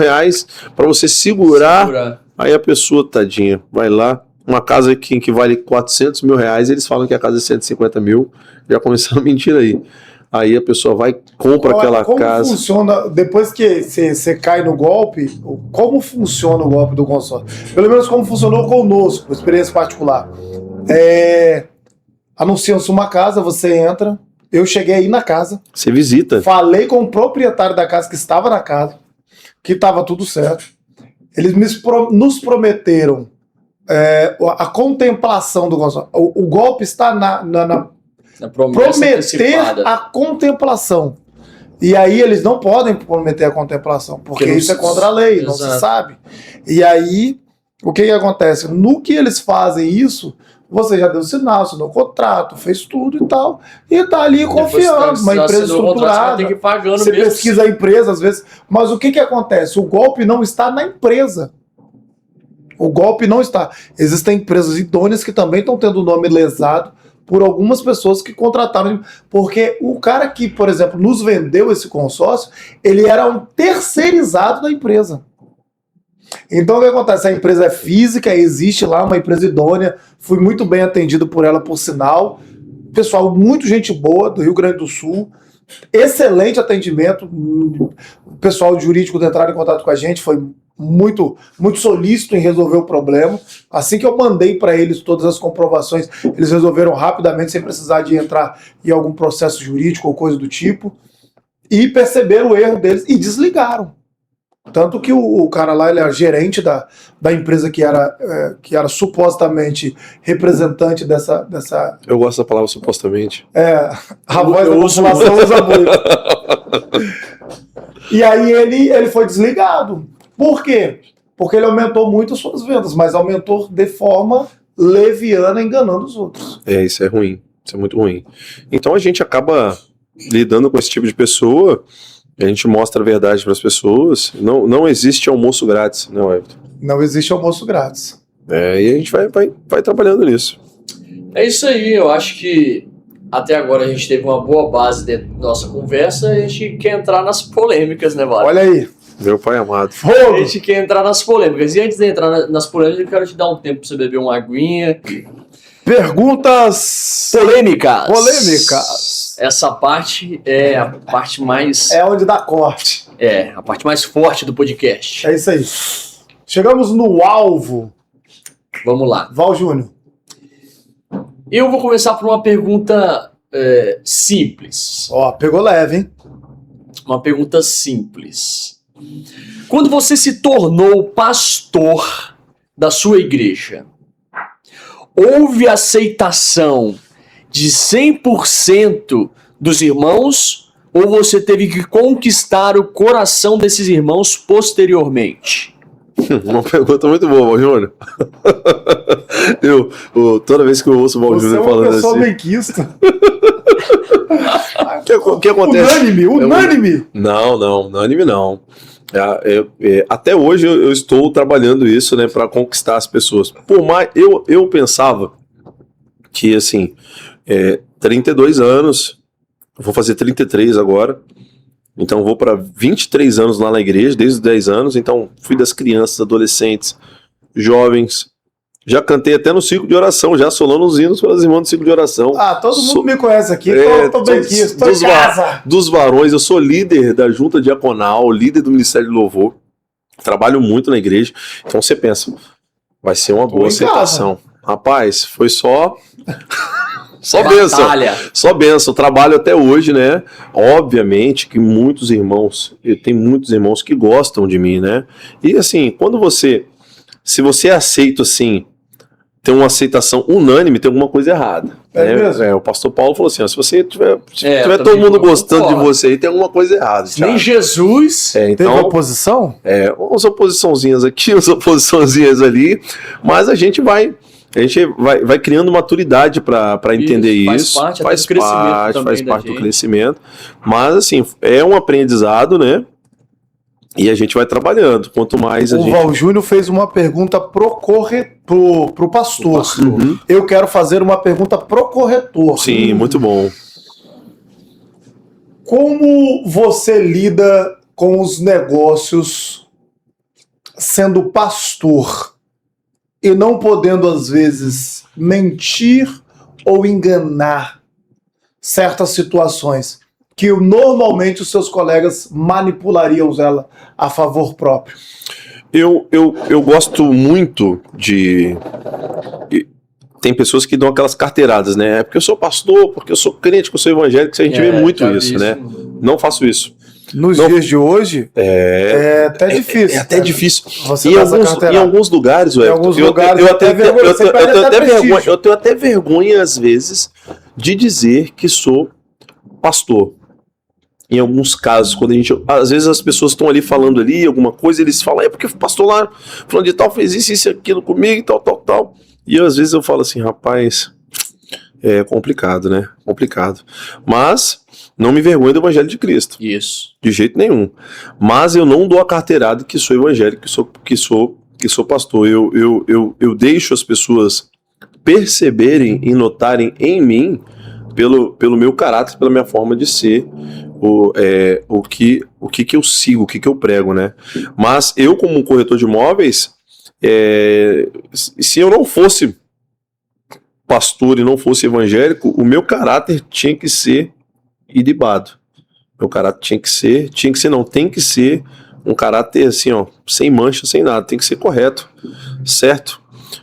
para você segurar. Aí a pessoa, tadinha, vai lá, uma casa que vale R$400 mil, eles falam que a casa é 150 mil, já começaram a mentir aí. aí a pessoa vai, compra aquela como casa. Como funciona, depois que você cai no golpe, como funciona o golpe do consórcio? Pelo menos como funcionou conosco, experiência particular. Anunciam-se uma casa, você entra, eu cheguei aí na casa. Você visita. Falei com o proprietário da casa que estava na casa, que estava tudo certo. Eles nos prometeram a contemplação do consórcio. O golpe está na prometer a contemplação. E aí eles não podem prometer a contemplação, porque isso é contra a lei, não se sabe. E aí, o que acontece? No que eles fazem isso, você já deu sinal, assinou contrato, fez tudo e tal, e tá ali confiando, uma empresa estruturada, tem que ir pagando você mesmo. pesquisa a empresa às vezes, mas o que acontece? O golpe não está na empresa. O golpe não está. Existem empresas idôneas que também estão tendo o nome lesado por algumas pessoas que contrataram, porque o cara que, por exemplo, nos vendeu esse consórcio, ele era um terceirizado da empresa. Então o que acontece? A empresa é física, existe lá uma empresa idônea, fui muito bem atendido por ela, por sinal. Pessoal, muito gente boa do Rio Grande do Sul, excelente atendimento. O pessoal jurídico de entrar em contato com a gente foi muito solícito em resolver o problema. Assim que eu mandei para eles todas as comprovações, eles resolveram rapidamente, sem precisar de entrar em algum processo jurídico ou coisa do tipo, e perceberam o erro deles e desligaram. Tanto que o cara lá, ele era gerente da empresa que era supostamente representante dessa... Eu gosto da palavra supostamente. A voz da população usa muito. E aí ele foi desligado. Por quê? Porque ele aumentou muito as suas vendas, mas aumentou de forma leviana, enganando os outros. Isso é ruim. Isso é muito ruim. Então a gente acaba lidando com esse tipo de pessoa, a gente mostra a verdade para as pessoas. Não existe almoço grátis, né, Everton? Não existe almoço grátis. E a gente vai trabalhando nisso. É isso aí, eu acho que até agora a gente teve uma boa base dentro da nossa conversa, a gente quer entrar nas polêmicas, né, Vale? Olha aí. Meu pai amado. A gente quer entrar nas polêmicas. E antes de entrar nas polêmicas, eu quero te dar um tempo para você beber uma aguinha. Perguntas polêmicas. Essa parte é a parte mais... É onde dá corte. a parte mais forte do podcast. É isso aí. Chegamos no alvo. Vamos lá. Val Júnior. Eu vou começar por uma pergunta simples. Pegou leve, hein? Uma pergunta simples. Quando você se tornou pastor da sua igreja, houve aceitação de 100% dos irmãos ou você teve que conquistar o coração desses irmãos posteriormente? Uma pergunta muito boa, Júnior. Toda vez que eu ouço o Val Júnior falando assim... Você é uma pessoa benquista. O que acontece? Unânime? Não, unânime não. Até hoje eu estou trabalhando isso, né, para conquistar as pessoas. Por mais eu pensava que, assim, 32 anos, vou fazer 33 agora, então vou para 23 anos lá na igreja, desde os 10 anos, então fui das crianças, adolescentes, jovens, já cantei até no ciclo de oração, já solando os hinos para as irmãs do ciclo de oração. Todo mundo me conhece aqui, tô bem aqui, estou em casa. Dos varões, eu sou líder da junta diaconal, líder do Ministério de Louvor, trabalho muito na igreja, então você pensa, vai ser uma boa aceitação. Rapaz, foi só bênção, só bênção, trabalho até hoje, né? Obviamente que muitos irmãos, tem muitos irmãos que gostam de mim, né? E assim, se você é aceito assim, tem uma aceitação unânime, tem alguma coisa errada. O pastor Paulo falou assim, se você tiver todo mundo gostando de você aí, tem alguma coisa errada. Nem Jesus então, teve oposição? Umas oposiçãozinhas aqui, umas oposiçãozinhas ali, mas a gente vai criando maturidade para entender isso. Faz parte do crescimento. Mas assim, é um aprendizado, né? E a gente vai trabalhando. Quanto mais a gente... O Val Júnior fez uma pergunta pro pastor. Uhum. Eu quero fazer uma pergunta pro corretor. Sim, muito bom. Como você lida com os negócios sendo pastor e não podendo, às vezes, mentir ou enganar certas situações? que normalmente os seus colegas manipulariam ela a favor próprio? Eu gosto muito de... Tem pessoas que dão aquelas carteiradas, né? É porque eu sou pastor, porque eu sou crente, porque eu sou evangélico, a gente vê muito isso, né? Não faço isso. Nos dias de hoje, é até difícil. É até difícil. Você em alguns lugares, eu tenho até vergonha, às vezes, de dizer que sou pastor. Em alguns casos, quando às vezes as pessoas estão ali falando ali alguma coisa, eles falam, é porque o pastor lá, falando de tal, fez isso, aquilo comigo, tal. E às vezes eu falo assim, rapaz, é complicado, né? Complicado. Mas não me envergonho do Evangelho de Cristo. Isso. De jeito nenhum. Mas eu não dou a carteirada que sou evangélico, que sou pastor. Eu deixo as pessoas perceberem e notarem em mim, pelo meu caráter, pela minha forma de ser, o que eu sigo, o que eu prego, né? Mas eu, como um corretor de imóveis, se eu não fosse pastor e não fosse evangélico, o meu caráter tinha que ser ilibado. Meu caráter tem que ser um caráter assim, ó, sem mancha, sem nada, tem que ser correto, certo?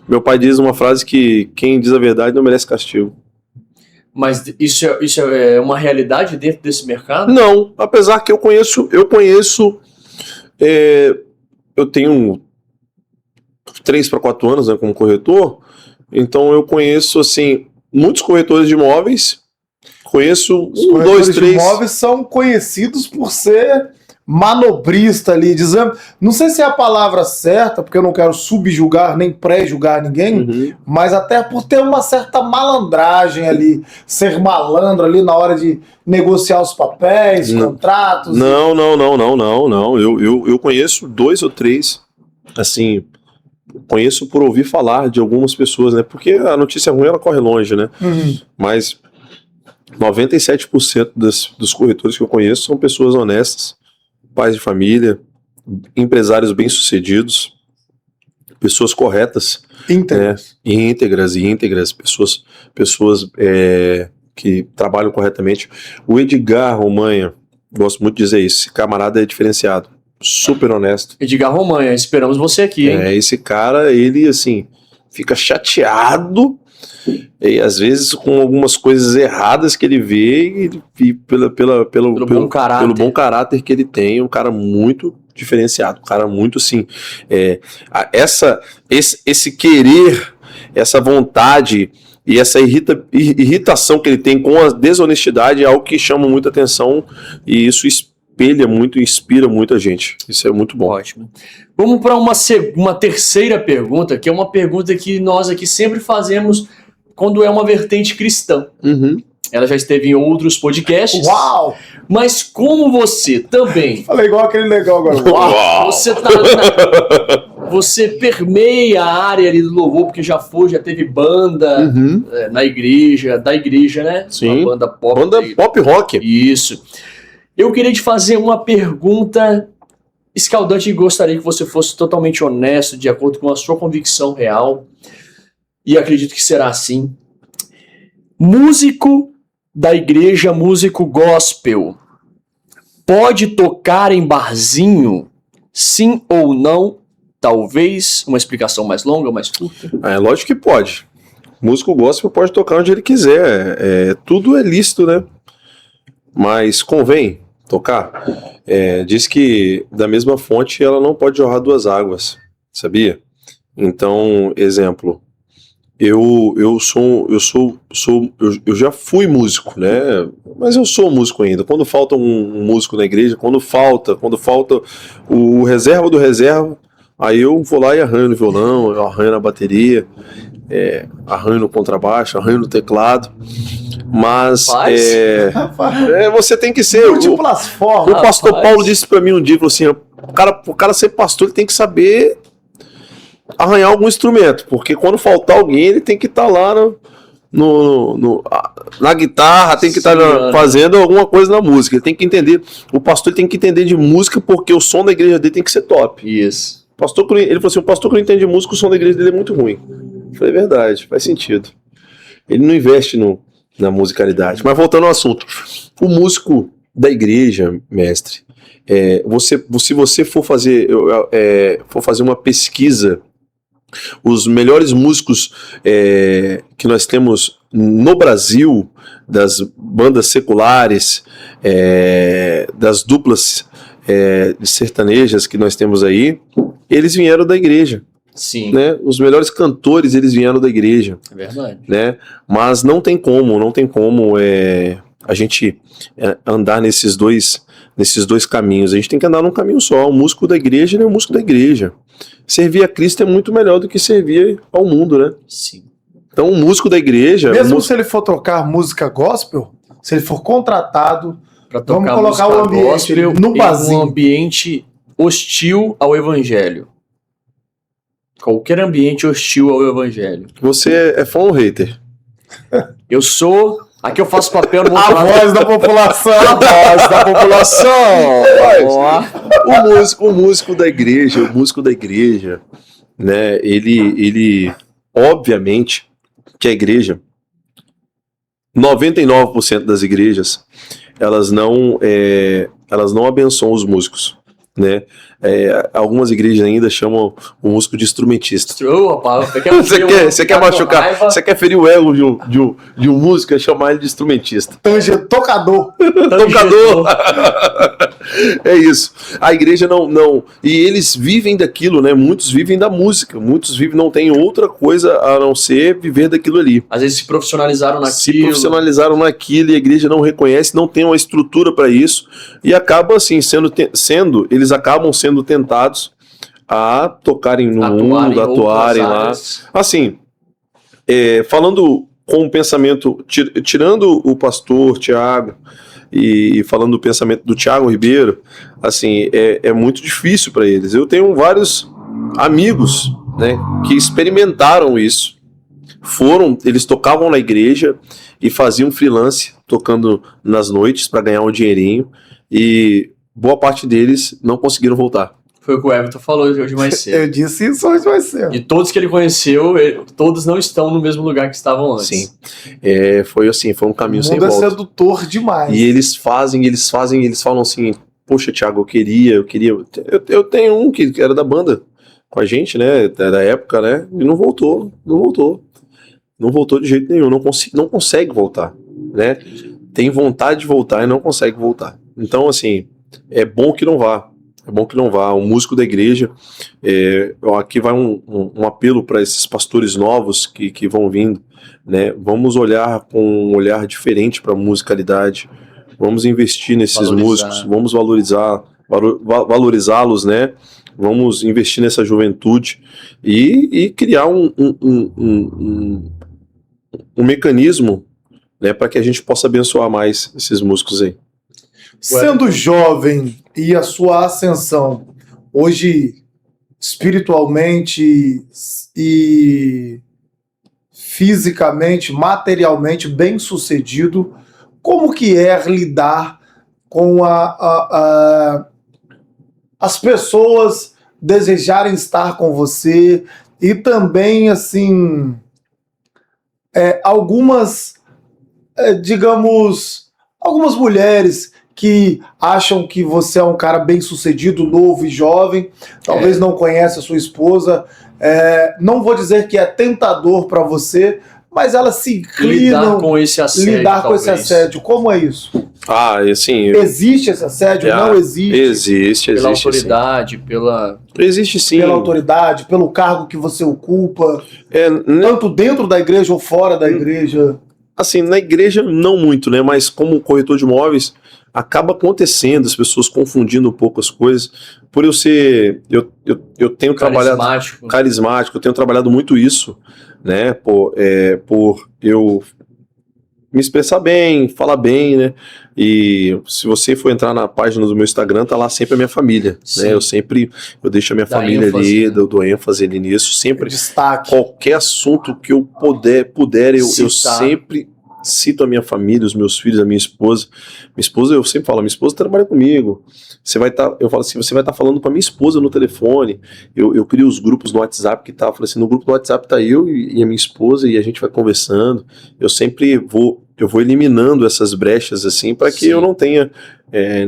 Meu pai diz uma frase que quem diz a verdade não merece castigo. Mas isso é uma realidade dentro desse mercado? Não, apesar que eu tenho 3 para 4 anos, né, como corretor, então eu conheço, assim, muitos corretores de imóveis, conheço Os 1, 2, 3... de imóveis são conhecidos por ser manobrista ali, dizendo, não sei se é a palavra certa, porque eu não quero subjugar nem pré-julgar ninguém, mas até por ter uma certa malandragem ali, ser malandro ali na hora de negociar os papéis, contratos. Não. Eu conheço 2 ou 3, assim, conheço por ouvir falar de algumas pessoas, né? Porque a notícia ruim ela corre longe, né? Mas 97% dos corretores que eu conheço são pessoas honestas, pais de família, empresários bem-sucedidos, pessoas corretas, íntegras, pessoas que trabalham corretamente. O Edgar Romanha, gosto muito de dizer isso, esse camarada é diferenciado, super honesto. Edgar Romanha, esperamos você aqui, hein? Esse cara, ele, assim, fica chateado, e às vezes com algumas coisas erradas que ele vê e pelo bom caráter que ele tem, um cara muito diferenciado, um cara muito assim, esse querer, essa vontade e essa irritação que ele tem com a desonestidade é algo que chama muita atenção e isso espelha muito e inspira muita gente. Isso é muito bom. Ótimo. Vamos para uma terceira pergunta, que é uma pergunta que nós aqui sempre fazemos quando é uma vertente cristã. Ela já esteve em outros podcasts. Uau! Mas como você também... Falei igual aquele legal agora. Uau! Você permeia a área ali do louvor, porque já teve banda da igreja, né? Sim. Uma banda pop. Banda pop rock. Isso. Eu queria te fazer uma pergunta escaldante e gostaria que você fosse totalmente honesto, de acordo com a sua convicção real. E acredito que será assim. Músico da igreja, músico gospel, pode tocar em barzinho? Sim ou não? Talvez uma explicação mais longa, mais curta. Lógico que pode. Músico gospel pode tocar onde ele quiser. Tudo é lícito, né? Mas convém tocar. Diz que da mesma fonte ela não pode jorrar 2 águas. Sabia? Então, exemplo. Eu já fui músico, né? Mas eu sou músico ainda. Quando falta um músico na igreja, quando falta o reserva do reserva, aí eu vou lá e arranho no violão, eu arranho na bateria, arranho no contrabaixo, arranho no teclado. Mas você tem que ser. Múltiplas formas. O pastor Paulo disse pra mim um dia, falou assim: o cara ser pastor, ele tem que saber arranhar algum instrumento, porque quando faltar alguém, ele tem que estar lá na guitarra, tem que estar fazendo alguma coisa na música. Ele tem que entender, o pastor tem que entender de música, porque o som da igreja dele tem que ser top. Isso. Ele falou assim: o pastor que não entende de música, o som da igreja dele é muito ruim. Eu falei, é verdade, faz sentido. Ele não investe na musicalidade. Mas voltando ao assunto, o músico da igreja, mestre, se você for fazer uma pesquisa, os melhores músicos que nós temos no Brasil, das bandas seculares, das duplas sertanejas que nós temos aí, eles vieram da igreja. Sim. Né? Os melhores cantores, eles vieram da igreja. É verdade. Né? Mas não tem como a gente andar nesses dois caminhos. A gente tem que andar num caminho só. O músico da igreja é o músico da igreja. Servir a Cristo é muito melhor do que servir ao mundo, né? Sim. Então, o músico da igreja... Mesmo se ele for tocar música gospel, se ele for contratado, pra tocar vamos colocar o ambiente no barzinho. Um ambiente hostil ao evangelho. Qualquer ambiente hostil ao evangelho. Você é fã ou hater? Eu sou... Aqui eu faço papel... No A voz da população! A voz da população! O músico da igreja, né, ele obviamente, que a igreja, 99% das igrejas, elas não abençoam os músicos, né? Algumas igrejas ainda chamam o músico de instrumentista. Você quer machucar? Você quer ferir o ego de um músico? É chamar ele de instrumentista. Tocador. Tocador. É isso. A igreja não. E eles vivem daquilo, né? Muitos vivem da música. Muitos não tem outra coisa a não ser viver daquilo ali. Às vezes se profissionalizaram naquilo. E a igreja não reconhece, não tem uma estrutura para isso. E acaba assim, eles acabam sendo tentados a tocarem no mundo, atuarem lá. Assim, falando com o pensamento, tirando o pastor Tiago e falando do pensamento do Thiago Ribeiro, assim, é muito difícil para eles. Eu tenho vários amigos, né, que experimentaram isso. Eles tocavam na igreja e faziam freelance, tocando nas noites para ganhar um dinheirinho, e boa parte deles não conseguiram voltar. Foi o que o Everton falou hoje mais cedo. Eu disse isso hoje mais cedo. E todos que ele conheceu, todos não estão no mesmo lugar que estavam antes. Sim. Foi um caminho sem volta. O mundo é sedutor demais. E eles falam assim, poxa, Thiago, eu queria. Eu tenho um que era da banda com a gente, né, da época, né, e não voltou de jeito nenhum, não consegue voltar, né, tem vontade de voltar e não consegue voltar. Então, assim, é bom que não vá. O músico da igreja, aqui vai um apelo para esses pastores novos que vão vindo, né? Vamos olhar com um olhar diferente para a musicalidade, vamos investir nesses músicos, vamos valorizá-los, né? Vamos investir nessa juventude e criar um mecanismo, né, para que a gente possa abençoar mais esses músicos aí. Sendo jovem e a sua ascensão, hoje espiritualmente e fisicamente, materialmente bem sucedido, como que é lidar com as pessoas desejarem estar com você e também, assim, algumas mulheres que acham que você é um cara bem sucedido, novo e jovem, talvez não conhece a sua esposa, não vou dizer que é tentador para você, mas elas se inclinam lidar com esse assédio. Como é isso? Assim, existe esse assédio? Não existe? Existe. Pela autoridade, Existe sim. Pela autoridade, pelo cargo que você ocupa, tanto dentro da igreja ou fora da igreja. Assim, na igreja não muito, né? Mas como corretor de imóveis, acaba acontecendo, as pessoas confundindo um pouco as coisas. Por eu ser... Eu tenho trabalhado... Carismático. Eu tenho trabalhado muito isso, né? Por eu me expressar bem, falar bem, né? E se você for entrar na página do meu Instagram, tá lá sempre a minha família, né? Eu deixo a minha família ali, eu dou ênfase ali nisso, sempre. Destaque. Qualquer assunto que eu puder, eu sempre cito a minha família, os meus filhos, a minha esposa. Minha esposa, eu sempre falo, minha esposa trabalha comigo. Eu falo assim, você vai estar falando com a minha esposa no telefone. Eu crio os grupos no WhatsApp eu falo assim, no grupo do WhatsApp tá eu e a minha esposa e a gente vai conversando. Eu sempre vou eu vou eliminando essas brechas assim para que eu não tenha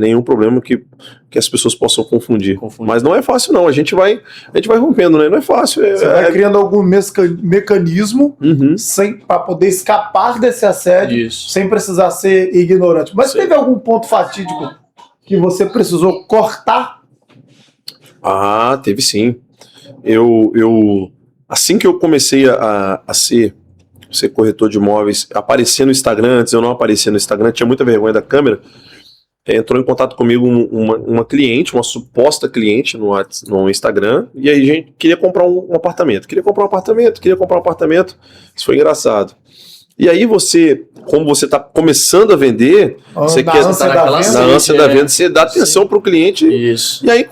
nenhum problema que as pessoas possam confundir. Mas não é fácil não, a gente vai rompendo, né? Não é fácil. Você vai criando algum mecanismo para poder escapar desse assédio, sem precisar ser ignorante. Mas teve algum ponto fatídico que você precisou cortar? Ah, teve sim. Assim que eu comecei a ser corretor de imóveis, aparecer no Instagram, antes eu não aparecia no Instagram, tinha muita vergonha da câmera, entrou em contato comigo uma cliente, uma suposta cliente no Instagram, e aí a gente queria comprar um apartamento. Isso foi engraçado. E aí como você está começando a vender, você quer na ânsia da venda, você dá atenção para o cliente. Isso. E aí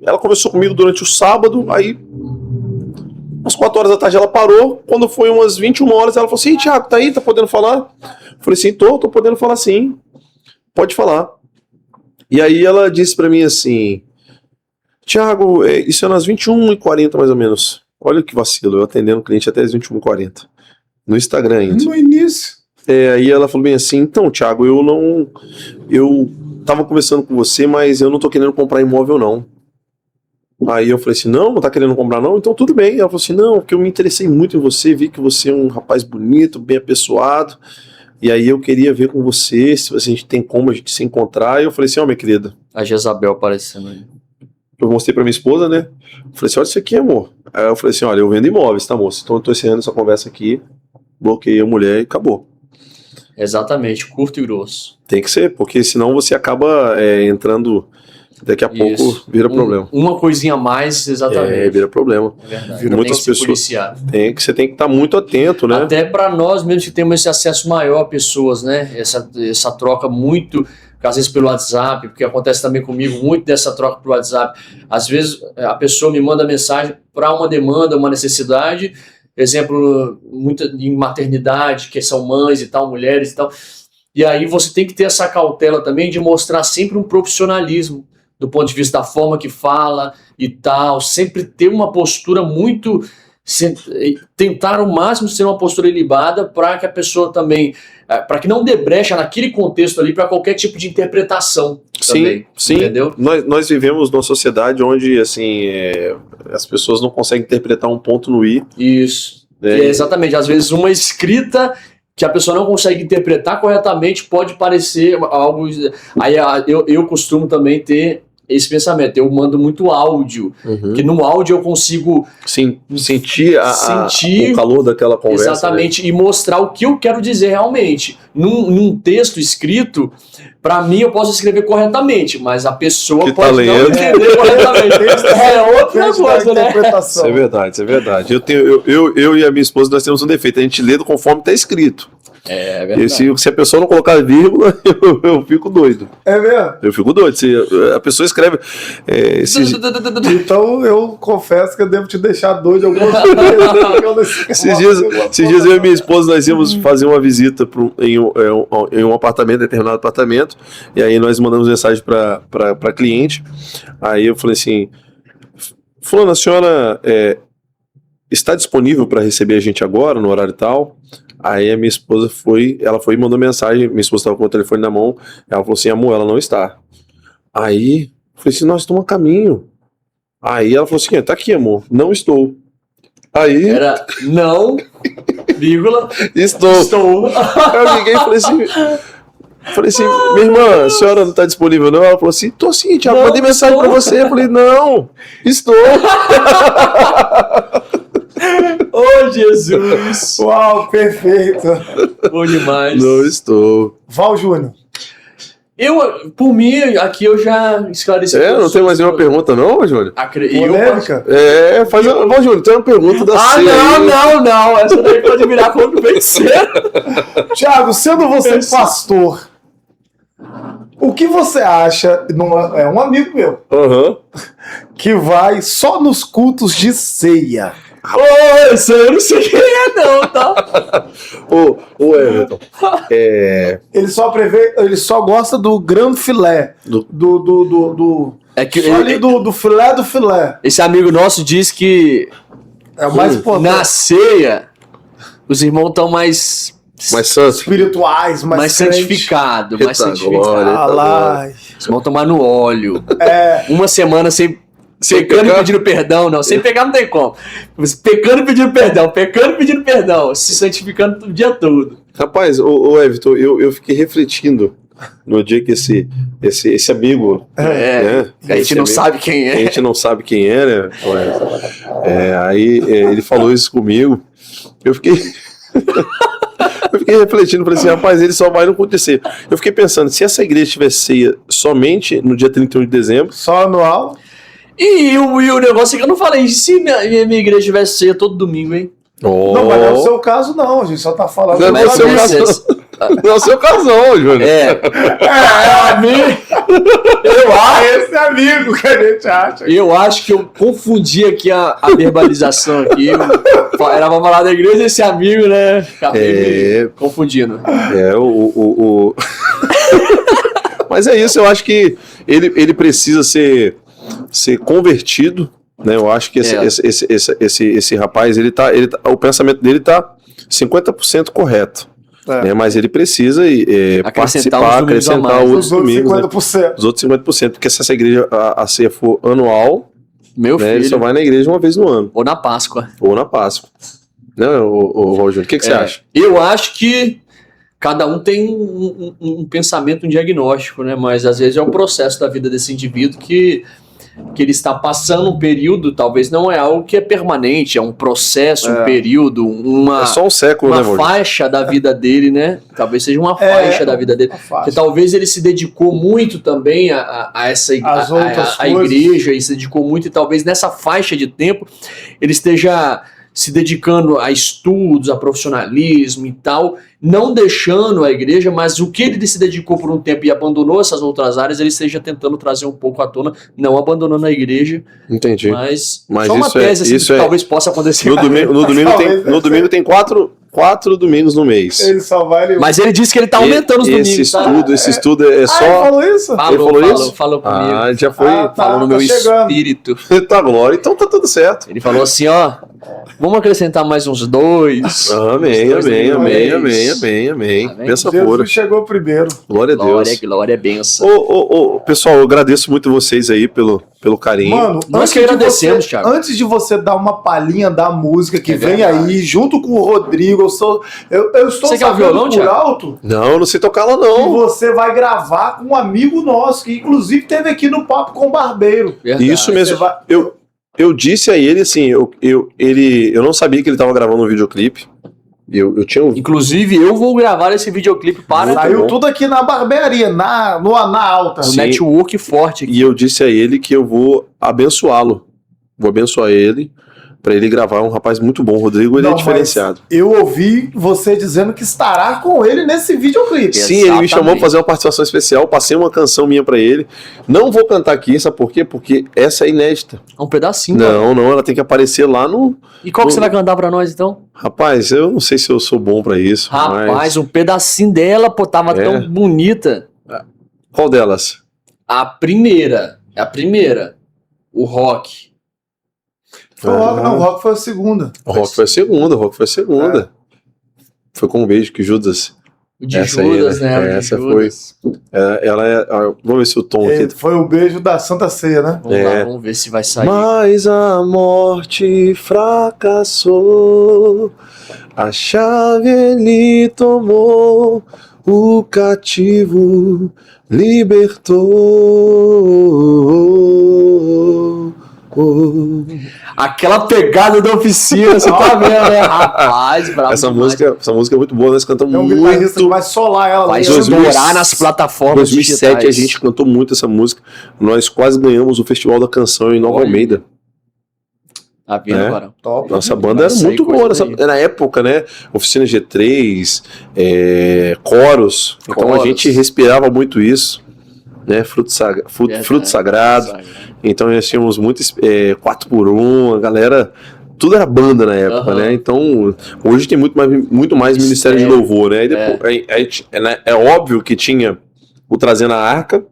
ela conversou comigo durante o sábado, aí às 4 horas da tarde ela parou, quando foi umas 21 horas ela falou assim, Thiago, tá aí, tá podendo falar? Eu falei assim, tô podendo falar sim, pode falar. E aí ela disse pra mim assim, Thiago, isso é nas 21h40 mais ou menos, olha que vacilo, eu atendendo o cliente até as 21h40, no Instagram ainda. No início. Aí ela falou bem assim, então Thiago, eu tava conversando com você, mas eu não tô querendo comprar imóvel não. Aí eu falei assim, não tá querendo comprar não? Então tudo bem. Ela falou assim, não, porque eu me interessei muito em você, vi que você é um rapaz bonito, bem apessoado, e aí eu queria ver com você, se a gente tem como a gente se encontrar. E eu falei assim, minha querida. A Jezabel aparecendo aí. Eu mostrei pra minha esposa, né? Eu falei assim, olha isso aqui, amor. Aí eu falei assim, olha, eu vendo imóveis, tá, moça? Então eu tô encerrando essa conversa aqui, bloqueei a mulher e acabou. Exatamente, curto e grosso. Tem que ser, porque senão você acaba entrando... Daqui a pouco vira problema. Uma coisinha a mais, exatamente. Vira problema. É verdade. Muitas pessoas. Você tem que estar muito atento, né? Até para nós mesmo que temos esse acesso maior a pessoas, né? Essa troca muito, às vezes pelo WhatsApp, porque acontece também comigo muito dessa troca pelo WhatsApp. Às vezes a pessoa me manda mensagem para uma demanda, uma necessidade, exemplo, muito em maternidade, que são mães e tal, mulheres e tal. E aí você tem que ter essa cautela também de mostrar sempre um profissionalismo do ponto de vista da forma que fala e tal, sempre ter uma postura muito, tentar ao máximo ser uma postura ilibada para que a pessoa também, para que não dê brecha naquele contexto ali para qualquer tipo de interpretação também. Sim, entendeu? Nós vivemos numa sociedade onde assim, as pessoas não conseguem interpretar um ponto no i. Isso, exatamente, às vezes uma escrita que a pessoa não consegue interpretar corretamente pode parecer algo... Aí eu costumo também ter esse pensamento, eu mando muito áudio, que no áudio eu consigo sentir o calor daquela conversa. Exatamente, né? E mostrar o que eu quero dizer realmente. Num texto escrito, para mim eu posso escrever corretamente, mas a pessoa que pode não entender corretamente. É outra coisa, né? Isso é verdade. Eu e a minha esposa, nós temos um defeito, a gente lê conforme está escrito. É verdade. E se a pessoa não colocar vírgula, eu fico doido. É mesmo? Eu fico doido. Se a pessoa escreve... Então eu confesso que eu devo te deixar doido algumas vezes. Esses dias eu e minha esposa, nós íamos fazer uma visita em um apartamento, determinado apartamento, e aí nós mandamos mensagem para cliente. Aí eu falei assim, fulana, a senhora está disponível para receber a gente agora, no horário tal? Aí a minha esposa foi e mandou mensagem, minha esposa estava com o telefone na mão, ela falou assim, amor, ela não está. Aí, eu falei assim, nós estamos a caminho. Aí ela falou assim, tá aqui, amor, não estou. Aí... Era não, vírgula, estou. Aí eu liguei e falei assim, minha irmã, a senhora não está disponível não? Ela falou assim, tô sim, Thiago, mandei mensagem para você. Eu falei, não, estou. Oh, Jesus! Uau, perfeito! Bom demais. Não estou. Val Júnior. Por mim, aqui eu já esclareci. Não tem mais nenhuma pergunta não, Júnior? Polêmica? Val Júnior, tem uma pergunta da ceia. Não. Essa daí pode virar contra o feiticeiro. Thiago, sendo você pastor, o que você acha, é um amigo meu, que vai só nos cultos de ceia? Isso eu não sei quem é não, tá? Ô Everton, ele só gosta do grande filé, do filé do filé. Esse amigo nosso diz que é o mais importante. Na ceia os irmãos estão mais Mais santo. espirituais, mais crente. santificado, mais Eita, santificado. glória. Ah, lá. Vocês vão tomar no óleo. É, Uma semana sem Sem pecando e pecar. pedindo perdão, não. Sem pecar não tem como. Pecando e pedindo perdão, se santificando o dia todo. Rapaz, ô Everton, eu fiquei refletindo no dia que esse amigo, né, A gente esse não amigo- sabe quem a é. gente não sabe quem é, né? Aí ele falou isso comigo, eu fiquei eu fiquei refletindo, falei assim, rapaz, ele só vai não acontecer. Eu fiquei pensando, se essa igreja tivesse ceia somente no dia 31 de dezembro, só anual. E o negócio é que eu não falei, se minha igreja tivesse ceia todo domingo, hein? Não, mas não é o seu caso, não. A gente só tá falando. Não, do não é o seu caso. caso. Não é o seu casal, Júnior. Esse amigo que a gente acha. Eu acho que eu confundi aqui a verbalização aqui. Era pra falar da igreja esse amigo, né? Acabei me confundindo. Mas é isso, eu acho que ele precisa ser convertido, né? Eu acho que esse rapaz, o pensamento dele tá 50% correto. Né? Mas ele precisa participar, acrescentar outros domingos, né? 50%. Os outros 50%, porque se essa igreja, a ceia for anual, Meu né, filho. ele só vai na igreja uma vez no ano, Ou na Páscoa. ou na Páscoa. Não, o Júnior, o que você acha? Eu acho que cada um tem um pensamento, um diagnóstico, né? Mas às vezes é o processo da vida desse indivíduo que ele está passando um período, talvez não é algo que é permanente, é um processo, um período, É só um século, uma né, Valdir? faixa da vida dele, né? Talvez seja uma faixa da vida dele. Porque talvez ele se dedicou muito também a essa a igreja, e se dedicou muito, e talvez nessa faixa de tempo ele esteja se dedicando a estudos, a profissionalismo e tal, não deixando a igreja, mas o que ele se dedicou por um tempo e abandonou essas outras áreas, ele esteja tentando trazer um pouco à tona, não abandonando a igreja, Entendi. mas Mas só uma isso tese assim, isso que talvez possa acontecer. No domingo tem quatro domingos no mês. Ele só vai. Mas ele disse que ele tá aumentando os domingos, Esse estudo é só... Ele falou isso? Ele falou isso? Falou comigo. Ah, já foi. Falou no meu chegando. espírito. Tá, glória. Então tá tudo certo. Ele falou assim, ó, vamos acrescentar mais uns 2. Amém. Amém. Pensa Jesus fora. chegou primeiro. Glória a Deus. Glória, benção. Pessoal, eu agradeço muito vocês aí pelo carinho. Mano, Nós que agradecemos, Thiago. Antes de você dar uma palhinha da música que vem verdade. aí, junto com o Rodrigo, eu estou Você quer o sabendo violão, por Thiago? alto Não sei tocar lá que não. você vai gravar com um amigo nosso, que inclusive teve aqui no Papo com o Barbeiro. Verdade. Isso mesmo. Você vai- Eu disse a ele assim, eu não sabia que ele tava gravando um videoclipe. Eu tinha ouvido. Inclusive, eu vou gravar esse videoclipe para Saiu bom. tudo aqui na barbearia, na alta. o Sim. network forte aqui. E eu disse a ele que eu vou abençoá-lo. Vou abençoar ele pra ele gravar. Um rapaz muito bom. O Rodrigo, ele Não, é mas diferenciado. Eu ouvi você dizendo que estará com ele nesse videoclipe. Sim, ele me Exatamente. chamou pra fazer uma participação especial. Passei uma canção minha pra ele. Não vou cantar aqui, sabe por quê? Porque essa é inédita. Um pedacinho. Não, ela tem que aparecer lá no... E qual que você vai cantar pra nós, então? Rapaz, eu não sei se eu sou bom pra isso. Rapaz, mas... um pedacinho dela, pô, tava tão bonita. Qual delas? A primeira. O rock. Foi o Rock, não, o Rock foi a segunda. O Rock foi a segunda. Foi com um beijo que Judas. O de Essa aí, Judas, né? né? O de Essa Judas. Vamos ver se o tom aqui. Foi o beijo da Santa Ceia, né? Vamos lá, vamos ver se vai sair. Mas a morte fracassou, a chave ele tomou, o cativo libertou. Aquela pegada da oficina, você tá vendo, né? Rapaz, bravo Essa demais. música é muito boa, nós cantamos É um guitarrista que muito. vai solar ela. Vai né? 2000. estourar nas Em plataformas 2007 a digitais. gente cantou muito essa música. Nós quase ganhamos o Festival da Canção em Nova Olha. Almeida. Tá vendo, É. Barão? Top. Nossa banda era Vai sair muito coisa boa daí. na época, né? Oficina G3, coros. Então a Coros. gente respirava muito isso, né? Fruto sagrado. Então nós tínhamos muitos 4x1, a galera. Tudo era banda na época, Aham. né? Então hoje tem muito mais Ministério de Louvor, né? Aí depois, é óbvio que tinha o Trazendo a Arca,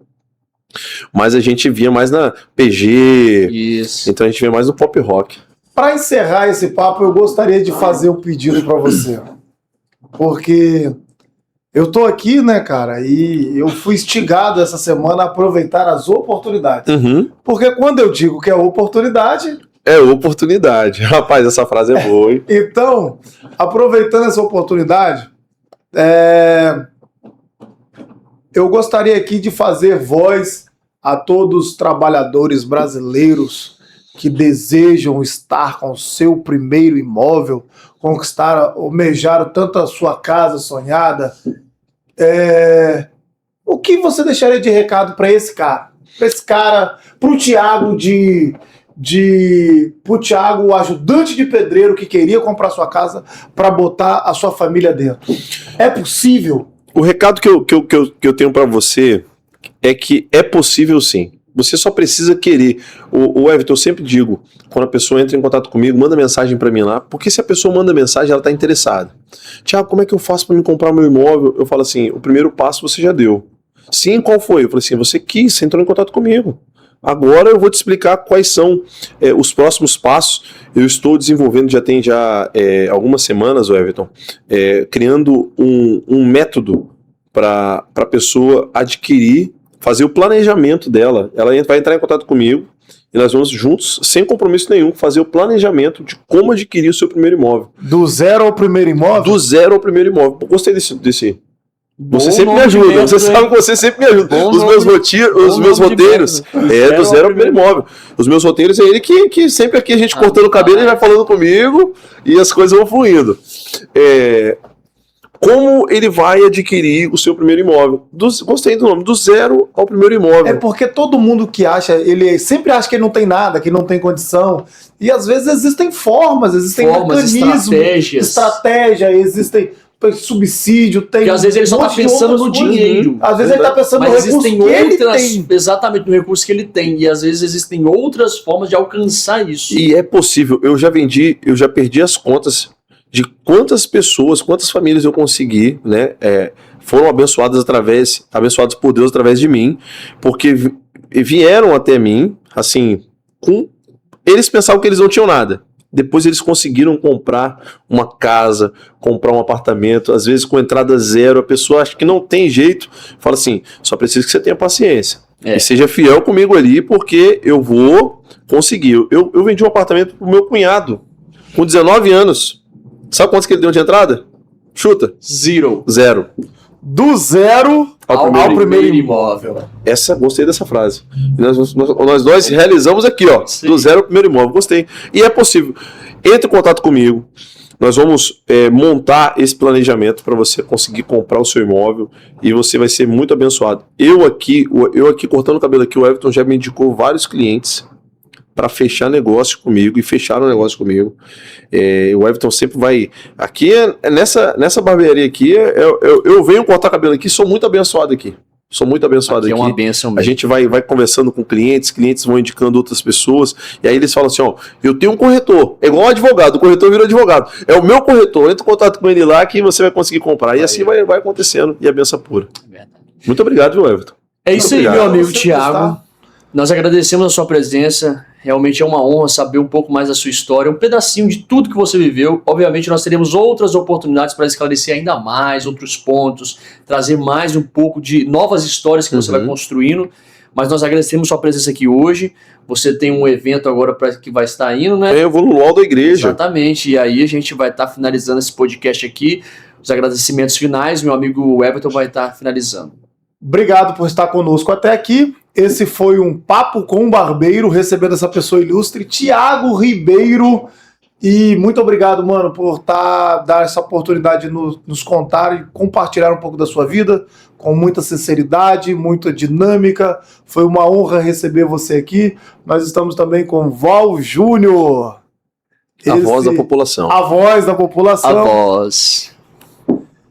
mas a gente via mais na PG. Isso. Então a gente vê mais no pop rock. Para encerrar esse papo, eu gostaria de fazer um pedido para você. porque eu tô aqui, né, cara, e eu fui instigado essa semana a aproveitar as oportunidades. Porque quando eu digo que é oportunidade... É oportunidade. Rapaz, essa frase é boa, hein? Então, aproveitando essa oportunidade, eu gostaria aqui de fazer voz a todos os trabalhadores brasileiros que desejam estar com o seu primeiro imóvel, conquistar, almejar tanto a sua casa sonhada. O que você deixaria de recado para esse cara? Para o Thiago pro Thiago, o ajudante de pedreiro que queria comprar sua casa para botar a sua família dentro. É possível? O recado que eu tenho para você é que é possível sim. Você só precisa querer. O Everton, eu sempre digo, quando a pessoa entra em contato comigo, manda mensagem para mim lá, porque se a pessoa manda mensagem, ela está interessada. Thiago, como é que eu faço para me comprar meu imóvel? Eu falo assim, o primeiro passo você já deu. Sim, qual foi? Eu falei assim, você quis, você entrou em contato comigo. Agora eu vou te explicar quais são os próximos passos. Eu estou desenvolvendo, já tem algumas semanas, Everton, criando um método para a pessoa adquirir, fazer o planejamento dela. Ela vai entrar em contato comigo e nós vamos juntos, sem compromisso nenhum, fazer o planejamento de como adquirir o seu primeiro imóvel. Do zero ao primeiro imóvel? Do zero ao primeiro imóvel. Gostei desse. Você sempre me ajuda, você sabe que você sempre me ajuda. Os meus roteiros do zero ao primeiro imóvel. Os meus roteiros é ele que sempre aqui a gente cortando o cabelo, ele vai falando comigo e as coisas vão fluindo. Como ele vai adquirir o seu primeiro imóvel? Gostei do nome, do zero ao primeiro imóvel. É porque todo mundo que acha, ele sempre acha que ele não tem nada, que não tem condição. E às vezes existem formas, mecanismos, estratégia, existem subsídio, tem. Porque às vezes ele só está pensando no dinheiro. Às vezes ele está pensando no recurso que ele tem. Exatamente, no recurso que ele tem. E às vezes existem outras formas de alcançar isso. E é possível. Eu já perdi as contas de quantas pessoas, quantas famílias eu consegui, né? Foram abençoadas por Deus através de mim, porque vieram até mim, assim, eles pensavam que eles não tinham nada. Depois eles conseguiram comprar uma casa, comprar um apartamento, às vezes com entrada zero. A pessoa acha que não tem jeito, fala assim, só preciso que você tenha paciência. E seja fiel comigo ali, porque eu vou conseguir. Eu vendi um apartamento pro meu cunhado, com 19 anos. Sabe quantos que ele deu de entrada? Chuta. Zero. Do zero ao primeiro imóvel. Gostei dessa frase. Nós realizamos aqui, ó. Sim. Do zero ao primeiro imóvel. Gostei. E é possível. Entre em contato comigo. Nós vamos montar esse planejamento para você conseguir comprar o seu imóvel e você vai ser muito abençoado. Eu aqui cortando o cabelo aqui, o Everton já me indicou vários clientes para fechar negócio comigo e fecharam negócio comigo. O Everton sempre vai... Aqui, nessa barbearia aqui, eu venho cortar cabelo aqui, sou muito abençoado aqui. Aqui. É uma bênção mesmo. A gente vai conversando com clientes vão indicando outras pessoas, e aí eles falam assim, ó, eu tenho um corretor, é igual um advogado, o corretor vira advogado. É o meu corretor, entra em contato com ele lá que você vai conseguir comprar. E assim vai acontecendo, e a benção pura. Verdade. Muito obrigado, viu, Everton? É isso aí, meu amigo Thiago. Nós agradecemos a sua presença. Realmente é uma honra saber um pouco mais da sua história, um pedacinho de tudo que você viveu. Obviamente nós teremos outras oportunidades para esclarecer ainda mais, outros pontos, trazer mais um pouco de novas histórias que você vai construindo. Mas nós agradecemos sua presença aqui hoje. Você tem um evento agora que vai estar indo, né? Eu vou no UOL da igreja. Exatamente. E aí a gente vai estar finalizando esse podcast aqui. Os agradecimentos finais, meu amigo Everton vai estar finalizando. Obrigado por estar conosco até aqui. Esse foi um Papo com um Barbeiro, recebendo essa pessoa ilustre, Thiago Ribeiro. E muito obrigado, mano, por dar essa oportunidade de nos contar e compartilhar um pouco da sua vida, com muita sinceridade, muita dinâmica. Foi uma honra receber você aqui. Nós estamos também com Val Júnior. A voz da população. A voz da população. A voz.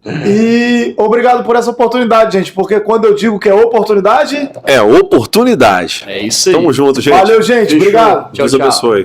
E obrigado por essa oportunidade, gente, porque quando eu digo que é oportunidade... É oportunidade. É isso aí. Tamo junto, gente. Valeu, gente. Obrigado. Deus abençoe.